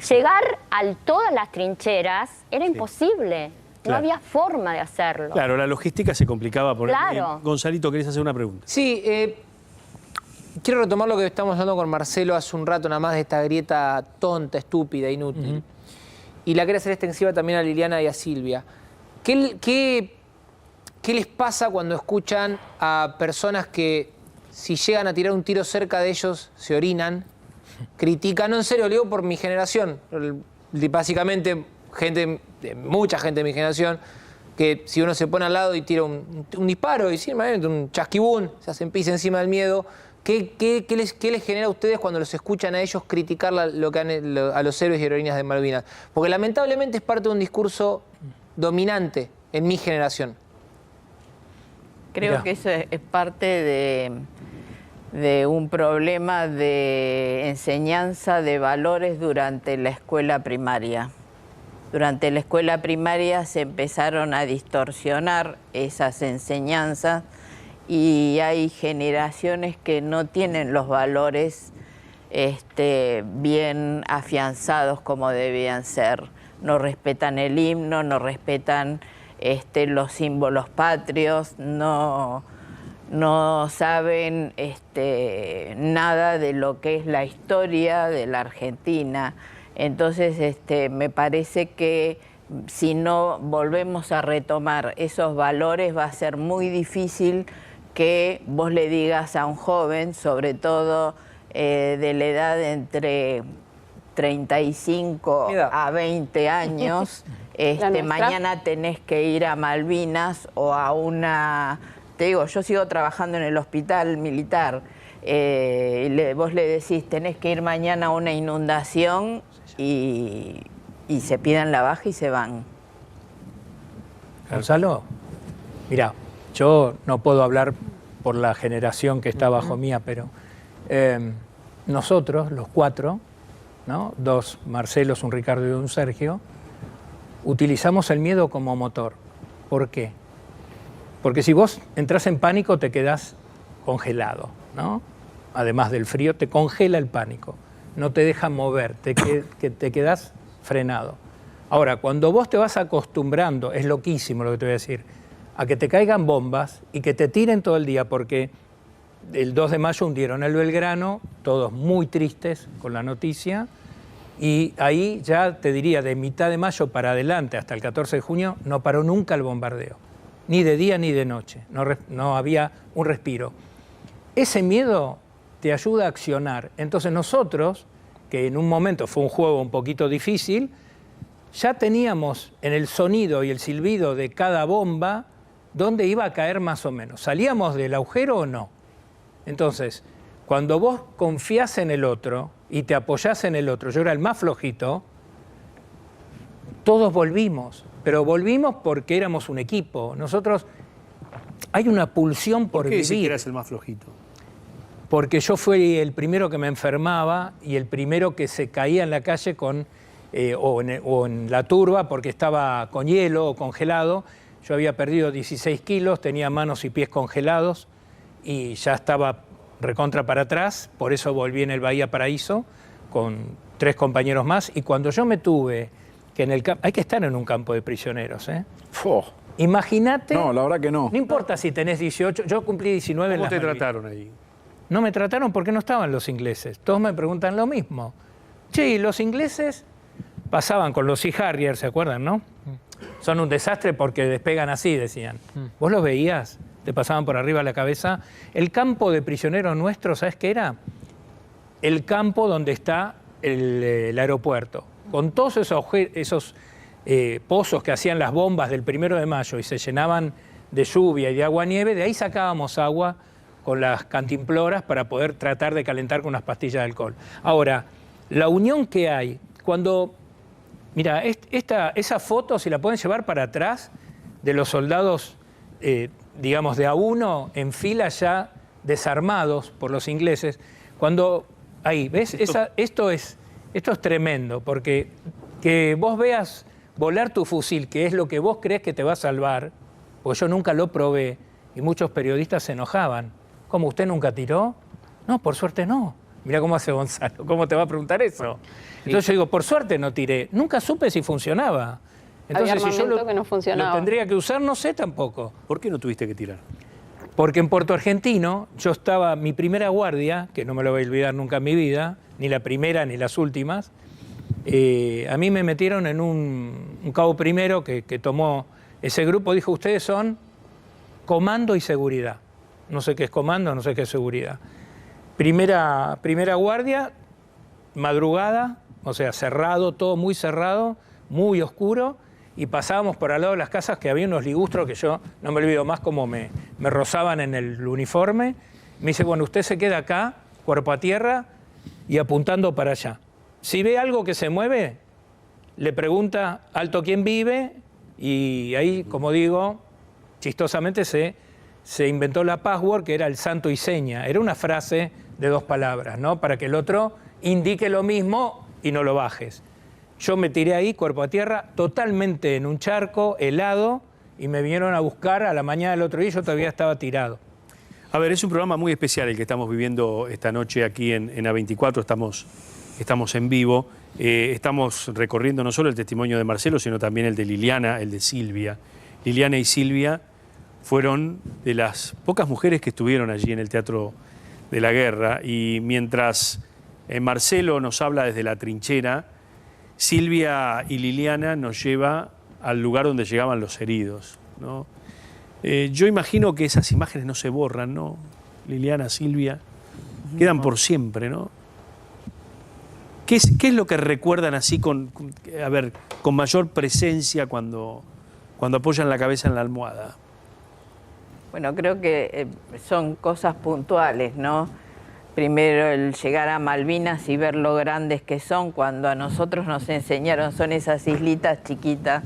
Llegar a todas las trincheras era imposible. No había forma de hacerlo. Claro, la logística se complicaba. Claro. Gonzalito, ¿querés hacer una pregunta? Sí, quiero retomar lo que estamos hablando con Marcelo hace un rato, nada más, de esta grieta tonta, estúpida, inútil. Y la quiero hacer extensiva también a Liliana y a Silvia. ¿Qué les pasa cuando escuchan a personas que, si llegan a tirar un tiro cerca de ellos, se orinan, critican? No, en serio, lo digo por mi generación. Básicamente, mucha gente de mi generación, que si uno se pone al lado y tira un disparo, y simplemente un chasquibún, se hacen pis encima del miedo, ¿qué les genera a ustedes cuando los escuchan a ellos criticar a los héroes y heroínas de Malvinas? Porque lamentablemente es parte de un discurso dominante en mi generación. Creo que eso es parte de un problema de enseñanza de valores durante la escuela primaria. Durante la escuela primaria se empezaron a distorsionar esas enseñanzas y hay generaciones que no tienen los valores bien afianzados como debían ser. No respetan el himno, no respetan los símbolos patrios, no saben nada de lo que es la historia de la Argentina. Entonces me parece que si no volvemos a retomar esos valores va a ser muy difícil que vos le digas a un joven, sobre todo de la edad entre 35 a 20 años, mañana tenés que ir a Malvinas o a una... Te digo, yo sigo trabajando en el hospital militar, vos le decís, tenés que ir mañana a una inundación y se piden la baja y se van. Gonzalo, mira, yo no puedo hablar por la generación que está bajo mía, pero nosotros, los cuatro, ¿no? 2 Marcelos, un Ricardo y un Sergio, utilizamos el miedo como motor. ¿Por qué? Porque si vos entras en pánico te quedás congelado, ¿no? Además del frío, te congela el pánico, no te deja mover, te quedás frenado. Ahora, cuando vos te vas acostumbrando, es loquísimo lo que te voy a decir, a que te caigan bombas y que te tiren todo el día, porque el 2 de mayo hundieron el Belgrano, todos muy tristes con la noticia, y ahí ya te diría, de mitad de mayo para adelante, hasta el 14 de junio, no paró nunca el bombardeo, ni de día ni de noche, no había un respiro. Ese miedo te ayuda a accionar. Entonces nosotros, que en un momento fue un juego un poquito difícil, ya teníamos en el sonido y el silbido de cada bomba dónde iba a caer más o menos. ¿Salíamos del agujero o no? Entonces, cuando vos confías en el otro y te apoyás en el otro, yo era el más flojito, todos volvimos, pero volvimos porque éramos un equipo. Nosotros, hay una pulsión por vivir. ¿Por qué eras el más flojito? Porque yo fui el primero que me enfermaba y el primero que se caía en la calle o en la turba porque estaba con hielo o congelado. Yo había perdido 16 kilos, tenía manos y pies congelados y ya estaba recontra para atrás, por eso volví en el Bahía Paraíso con 3 compañeros más. Y cuando yo me tuve que en el campo, hay que estar en un campo de prisioneros, ¿eh? Imagínate. No, la verdad que no. No importa si tenés 18, yo cumplí 19 en las ¿Cómo te Malvinas. trataron ahí? No me trataron porque no estaban los ingleses. Todos me preguntan lo mismo. Che, ¿y los ingleses? Pasaban con los Sea Harrier, ¿se acuerdan, no? Son un desastre porque despegan así, decían. ¿Vos los veías? Te pasaban por arriba de la cabeza. El campo de prisioneros nuestro, ¿sabes qué era? El campo donde está el aeropuerto. Con todos esos pozos que hacían las bombas del 1 de mayo y se llenaban de lluvia y de agua-nieve, de ahí sacábamos agua con las cantimploras para poder tratar de calentar con unas pastillas de alcohol. Ahora, la unión que hay, cuando... Mira, esa foto, si la pueden llevar para atrás, de los soldados, digamos, de A1 en fila ya desarmados por los ingleses, cuando... Ahí, ¿ves? Esto es tremendo, porque que vos veas volar tu fusil, que es lo que vos crees que te va a salvar, porque yo nunca lo probé, y muchos periodistas se enojaban. ¿Cómo, usted nunca tiró? No, por suerte no. Mirá cómo hace Gonzalo, ¿cómo te va a preguntar eso? Entonces yo digo, por suerte no tiré. Nunca supe si funcionaba. Entonces, había si yo que no funcionaba. lo tendría que usar, no sé tampoco. ¿Por qué no tuviste que tirar? Porque en Puerto Argentino yo estaba, mi primera guardia, que no me lo voy a olvidar nunca en mi vida, ni la primera ni las últimas, a mí me metieron en un cabo primero que tomó ese grupo, dijo, ustedes son comando y seguridad. No sé qué es comando, no sé qué es seguridad. Primera guardia, madrugada, o sea, cerrado, todo muy cerrado, muy oscuro, y pasábamos por al lado de las casas que había unos ligustros que yo no me olvido más cómo me rozaban en el uniforme. Me dice, bueno, usted se queda acá, cuerpo a tierra y apuntando para allá. Si ve algo que se mueve, le pregunta alto quién vive y ahí, como digo, chistosamente se inventó la password, que era el santo y seña. Era una frase de 2 palabras, ¿no? Para que el otro indique lo mismo y no lo bajes. Yo me tiré ahí, cuerpo a tierra, totalmente en un charco, helado, y me vinieron a buscar a la mañana del otro día y yo todavía estaba tirado. A ver, es un programa muy especial el que estamos viviendo esta noche aquí en A24, estamos en vivo, estamos recorriendo no solo el testimonio de Marcelo, sino también el de Liliana, el de Silvia. Liliana y Silvia fueron de las pocas mujeres que estuvieron allí en el Teatro de la Guerra, y mientras Marcelo nos habla desde la trinchera, Silvia y Liliana nos lleva al lugar donde llegaban los heridos, ¿no? Yo imagino que esas imágenes no se borran, ¿no? Liliana, Silvia, quedan por siempre, ¿no? ¿Qué es lo que recuerdan así con mayor presencia cuando apoyan la cabeza en la almohada? Bueno, creo que son cosas puntuales, ¿no? Primero el llegar a Malvinas y ver lo grandes que son. Cuando a nosotros nos enseñaron, son esas islitas chiquitas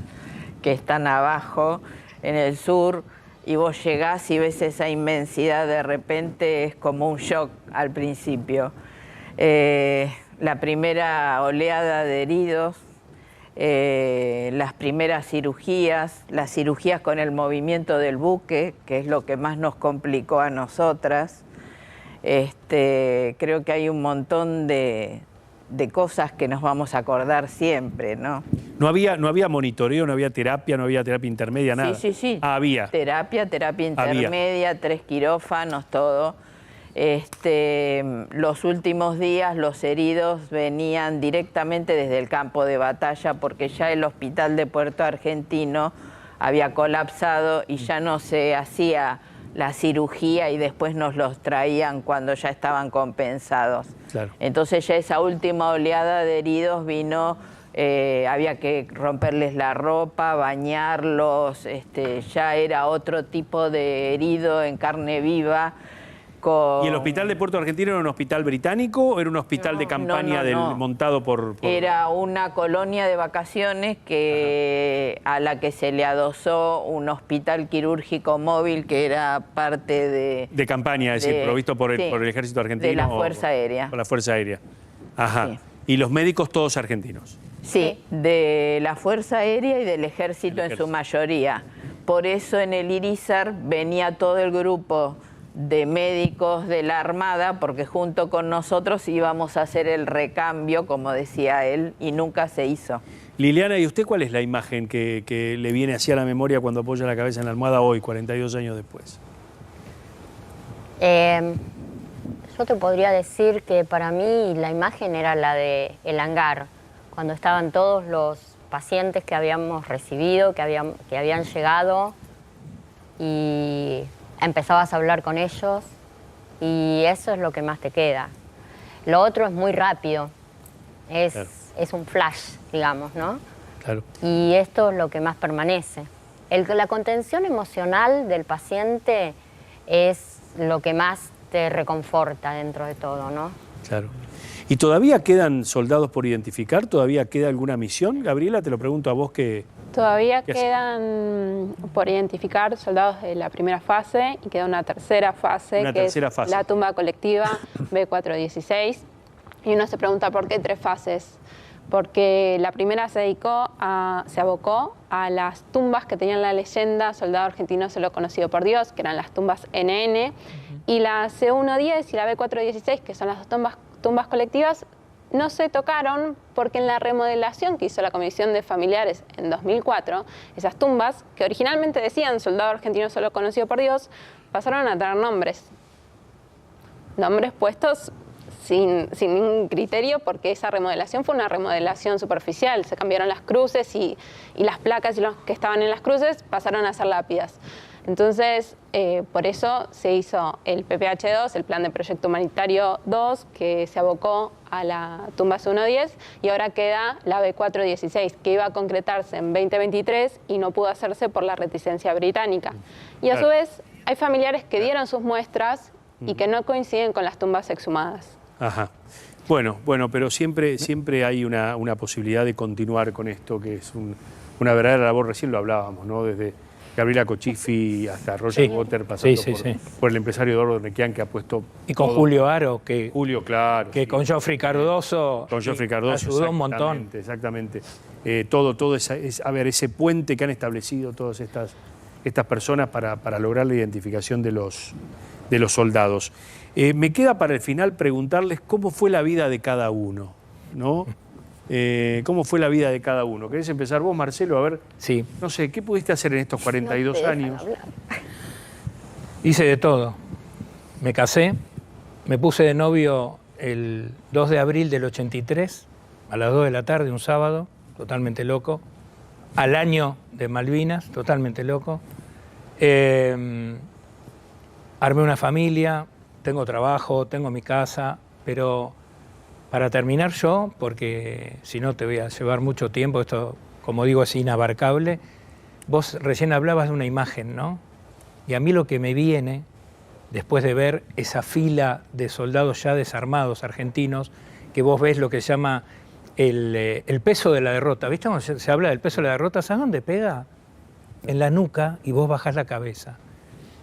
que están abajo en el sur, y vos llegás y ves esa inmensidad, de repente es como un shock al principio. La primera oleada de heridos, las primeras cirugías, las cirugías con el movimiento del buque, que es lo que más nos complicó a nosotras. Creo que hay un montón de cosas que nos vamos a acordar siempre, ¿no? No había monitoreo, no había terapia intermedia, nada. Sí. Ah, había. Terapia intermedia, 3 quirófanos, todo. Los últimos días los heridos venían directamente desde el campo de batalla, porque ya el hospital de Puerto Argentino había colapsado y ya no se hacía la cirugía, y después nos los traían cuando ya estaban compensados. Claro. Entonces ya esa última oleada de heridos vino, había que romperles la ropa, bañarlos, ya era otro tipo de herido en carne viva. ¿Y el hospital de Puerto Argentino era un hospital británico o era un hospital de campaña montado por...? Era una colonia de vacaciones a la que se le adosó un hospital quirúrgico móvil que era parte de... De campaña, es decir, provisto por el ejército argentino. De la Fuerza Aérea. Por la Fuerza Aérea. Ajá. Sí. ¿Y los médicos todos argentinos? Sí, de la Fuerza Aérea y del ejército en su mayoría. Por eso en el Irizar venía todo el grupo de médicos de la Armada, porque junto con nosotros íbamos a hacer el recambio, como decía él, y nunca se hizo. Liliana, ¿y usted cuál es la imagen que le viene hacia la memoria cuando apoya la cabeza en la almohada hoy, 42 años después? Yo te podría decir que para mí la imagen era la del hangar, cuando estaban todos los pacientes que habíamos recibido, que habían llegado, y empezabas a hablar con ellos, y eso es lo que más te queda. Lo otro es muy rápido, es un flash, digamos, ¿no? Claro. Y esto es lo que más permanece. La contención emocional del paciente es lo que más te reconforta dentro de todo, ¿no? Claro. ¿Y todavía quedan soldados por identificar? ¿Todavía queda alguna misión? Gabriela, te lo pregunto a vos que... Todavía quedan por identificar soldados de la primera fase, y queda una tercera fase, es la tumba colectiva B416. Y uno se pregunta por qué 3 fases. Porque la primera se abocó a las tumbas que tenían la leyenda soldado argentino solo conocido por Dios, que eran las tumbas NN, y la C110 y la B416, que son las 2 tumbas colectivas, no se tocaron porque en la remodelación que hizo la Comisión de Familiares en 2004, esas tumbas, que originalmente decían soldado argentino solo conocido por Dios, pasaron a tener nombres puestos sin ningún criterio, porque esa remodelación fue una remodelación superficial. Se cambiaron las cruces y las placas, y los que estaban en las cruces pasaron a ser lápidas. Entonces, por eso se hizo el PPH2, el Plan de Proyecto Humanitario 2, que se abocó a la tumba C110, y ahora queda la B416, que iba a concretarse en 2023 y no pudo hacerse por la reticencia británica. Y a su vez, hay familiares que dieron sus muestras y que no coinciden con las tumbas exhumadas. Ajá. Bueno, pero siempre hay una posibilidad de continuar con esto, que es una verdadera labor. Recién lo hablábamos, ¿no? Desde Gabriela Cochiffi hasta Roger Water, pasando por el empresario Eduardo Nequian, que ha puesto... Y con Julio Aro, que claro, que con Geoffrey Cardoso, ayudó un montón. Exactamente. Todo ese puente que han establecido todas estas personas para lograr la identificación de los de los soldados. Me queda para el final preguntarles cómo fue la vida de cada uno, ¿no? ¿Cómo fue la vida de cada uno? ¿Querés empezar vos, Marcelo? A ver, sí. No sé, ¿qué pudiste hacer en estos 42 años? Hice de todo. Me casé, me puse de novio el 2 de abril del 83, a las 2 de la tarde, un sábado, totalmente loco. Al año de Malvinas, totalmente loco. Armé una familia, tengo trabajo, tengo mi casa, pero para terminar yo, porque si no te voy a llevar mucho tiempo, esto, como digo, es inabarcable. Vos recién hablabas de una imagen, ¿no? Y a mí lo que me viene, después de ver esa fila de soldados ya desarmados argentinos, que vos ves lo que se llama el peso de la derrota. ¿Viste cuando se habla del peso de la derrota? ¿Sabes dónde pega? En la nuca, y vos bajás la cabeza.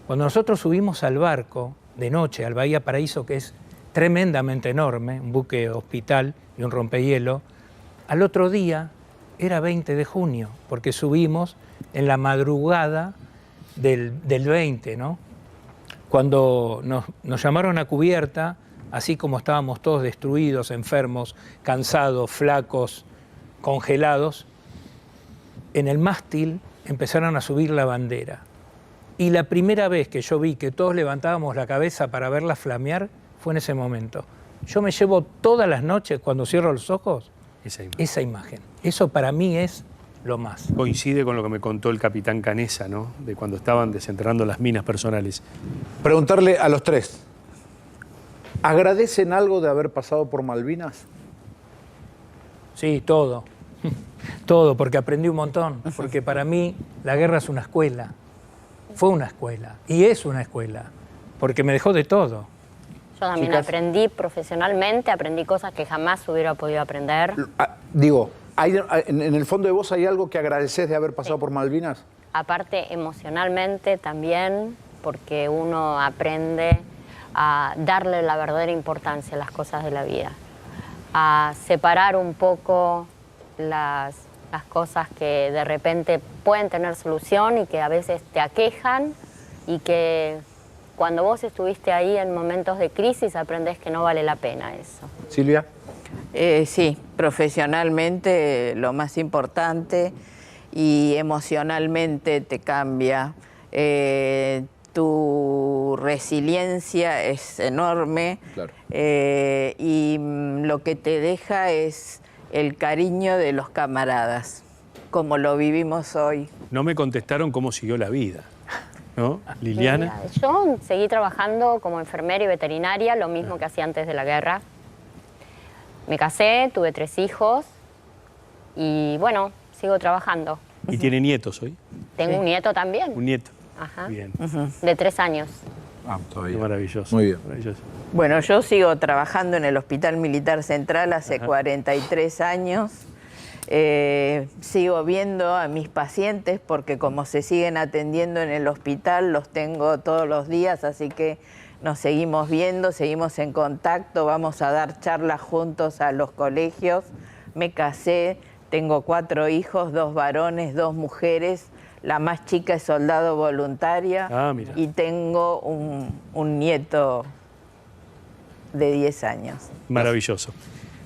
Cuando nosotros subimos al barco de noche, al Bahía Paraíso, que es tremendamente enorme, un buque hospital y un rompehielo, al otro día era 20 de junio, porque subimos en la madrugada del 20, ¿no? Cuando nos llamaron a cubierta, así como estábamos todos destruidos, enfermos, cansados, flacos, congelados, en el mástil empezaron a subir la bandera. Y la primera vez que yo vi que todos levantábamos la cabeza para verla flamear fue en ese momento. Yo me llevo todas las noches, cuando cierro los ojos, esa imagen. Eso para mí es lo más. Coincide con lo que me contó el capitán Canesa, ¿no? De cuando estaban desenterrando las minas personales. Preguntarle a los tres, ¿agradecen algo de haber pasado por Malvinas? Sí, todo. Todo, porque aprendí un montón. Porque para mí la guerra es una escuela. Fue una escuela. Y es una escuela. Porque me dejó de todo. Yo también aprendí profesionalmente, aprendí cosas que jamás hubiera podido aprender. Digo, en el fondo de vos hay algo que agradeces de haber pasado por Malvinas. Aparte, emocionalmente también, porque uno aprende a darle la verdadera importancia a las cosas de la vida. A separar un poco las cosas que de repente pueden tener solución y que a veces te aquejan, y que cuando vos estuviste ahí en momentos de crisis aprendés que no vale la pena eso. Silvia. Sí, profesionalmente lo más importante, y emocionalmente te cambia. Tu resiliencia es enorme. Claro. Y lo que te deja es el cariño de los camaradas, como lo vivimos hoy. No me contestaron cómo siguió la vida, ¿no? Liliana. Yo seguí trabajando como enfermera y veterinaria, lo mismo que hacía antes de la guerra. Me casé, tuve 3 hijos y bueno, sigo trabajando. ¿Y tiene nietos hoy? Tengo un nieto también. Un nieto. Ajá. Bien. De 3 años. Qué maravilloso. Muy bien. Maravilloso. Bueno, yo sigo trabajando en el Hospital Militar Central hace 43 años. Sigo viendo a mis pacientes porque como se siguen atendiendo en el hospital, los tengo todos los días, así que nos seguimos viendo, seguimos en contacto, vamos a dar charlas juntos a los colegios. Me casé, tengo 4 hijos, 2 varones, 2 mujeres. La más chica es soldado voluntaria y tengo un nieto de 10 años. Maravilloso.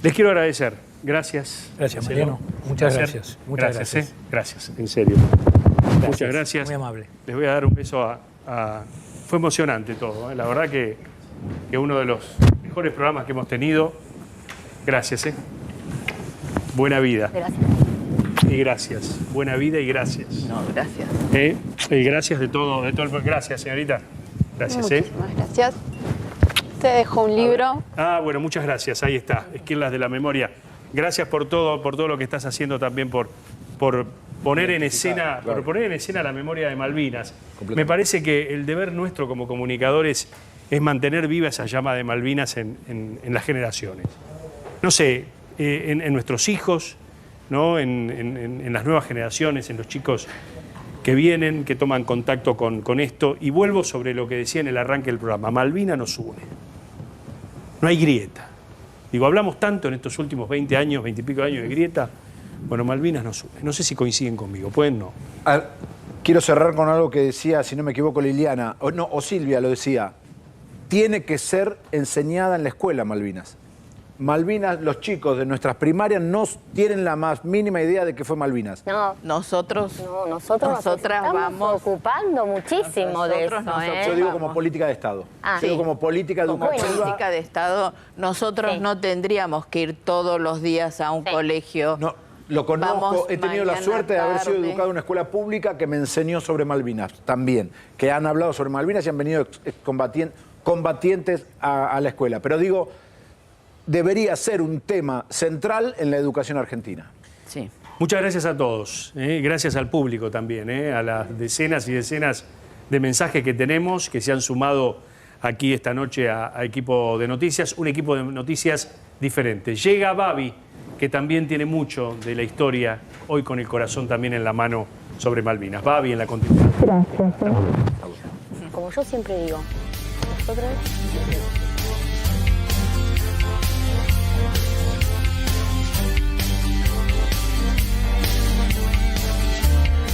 Les quiero agradecer. Gracias. Gracias, Mariano. Muchas gracias. Muchas gracias. Gracias, en serio. Gracias. Muchas gracias. Muy amable. Les voy a dar un beso a... Fue emocionante todo, ¿eh? La verdad que uno de los mejores programas que hemos tenido. Gracias, ¿eh? Buena vida. Gracias. Y gracias. Buena vida y gracias. No, gracias. Y gracias de todo el... Gracias, señorita. Gracias, Muchísimas gracias. Te dejo un libro. Bueno, muchas gracias. Ahí está. Esquirlas de la memoria. Gracias por todo lo que estás haciendo también, por poner en escena, por poner en escena la memoria de Malvinas. Me parece que el deber nuestro como comunicadores es mantener viva esa llama de Malvinas en las generaciones. No sé, en nuestros hijos, ¿no? En las nuevas generaciones, en los chicos que vienen, que toman contacto con esto. Y vuelvo sobre lo que decía en el arranque del programa. Malvinas nos une. No hay grieta. Digo, hablamos tanto en estos últimos 20 años, 20 y pico años de grieta. Bueno, Malvinas nos une. No sé si coinciden conmigo. ¿Pueden? No. Quiero cerrar con algo que decía, si no me equivoco, Liliana, o Silvia lo decía. tiene que ser enseñada en la escuela Malvinas. Malvinas, los chicos de nuestras primarias no tienen la más mínima idea de qué fue Malvinas. No, nosotras nos estamos ocupando muchísimo de eso. Yo digo como política de Estado. Yo digo como política educativa. Como política de Estado, nosotros no tendríamos que ir todos los días a un colegio. No, lo conozco, he tenido la suerte de haber sido educado en una escuela pública que me enseñó sobre Malvinas también, que han hablado sobre Malvinas y han venido combatientes a la escuela. Pero digo, debería ser un tema central en la educación argentina. Sí. Muchas gracias a todos, gracias al público también, a las decenas y decenas de mensajes que tenemos, que se han sumado aquí esta noche a Equipo de Noticias, un equipo de noticias diferente. Llega Babi, que también tiene mucho de la historia, hoy con el corazón también en la mano sobre Malvinas. Babi en la continuidad. Gracias. Como yo siempre digo, nosotros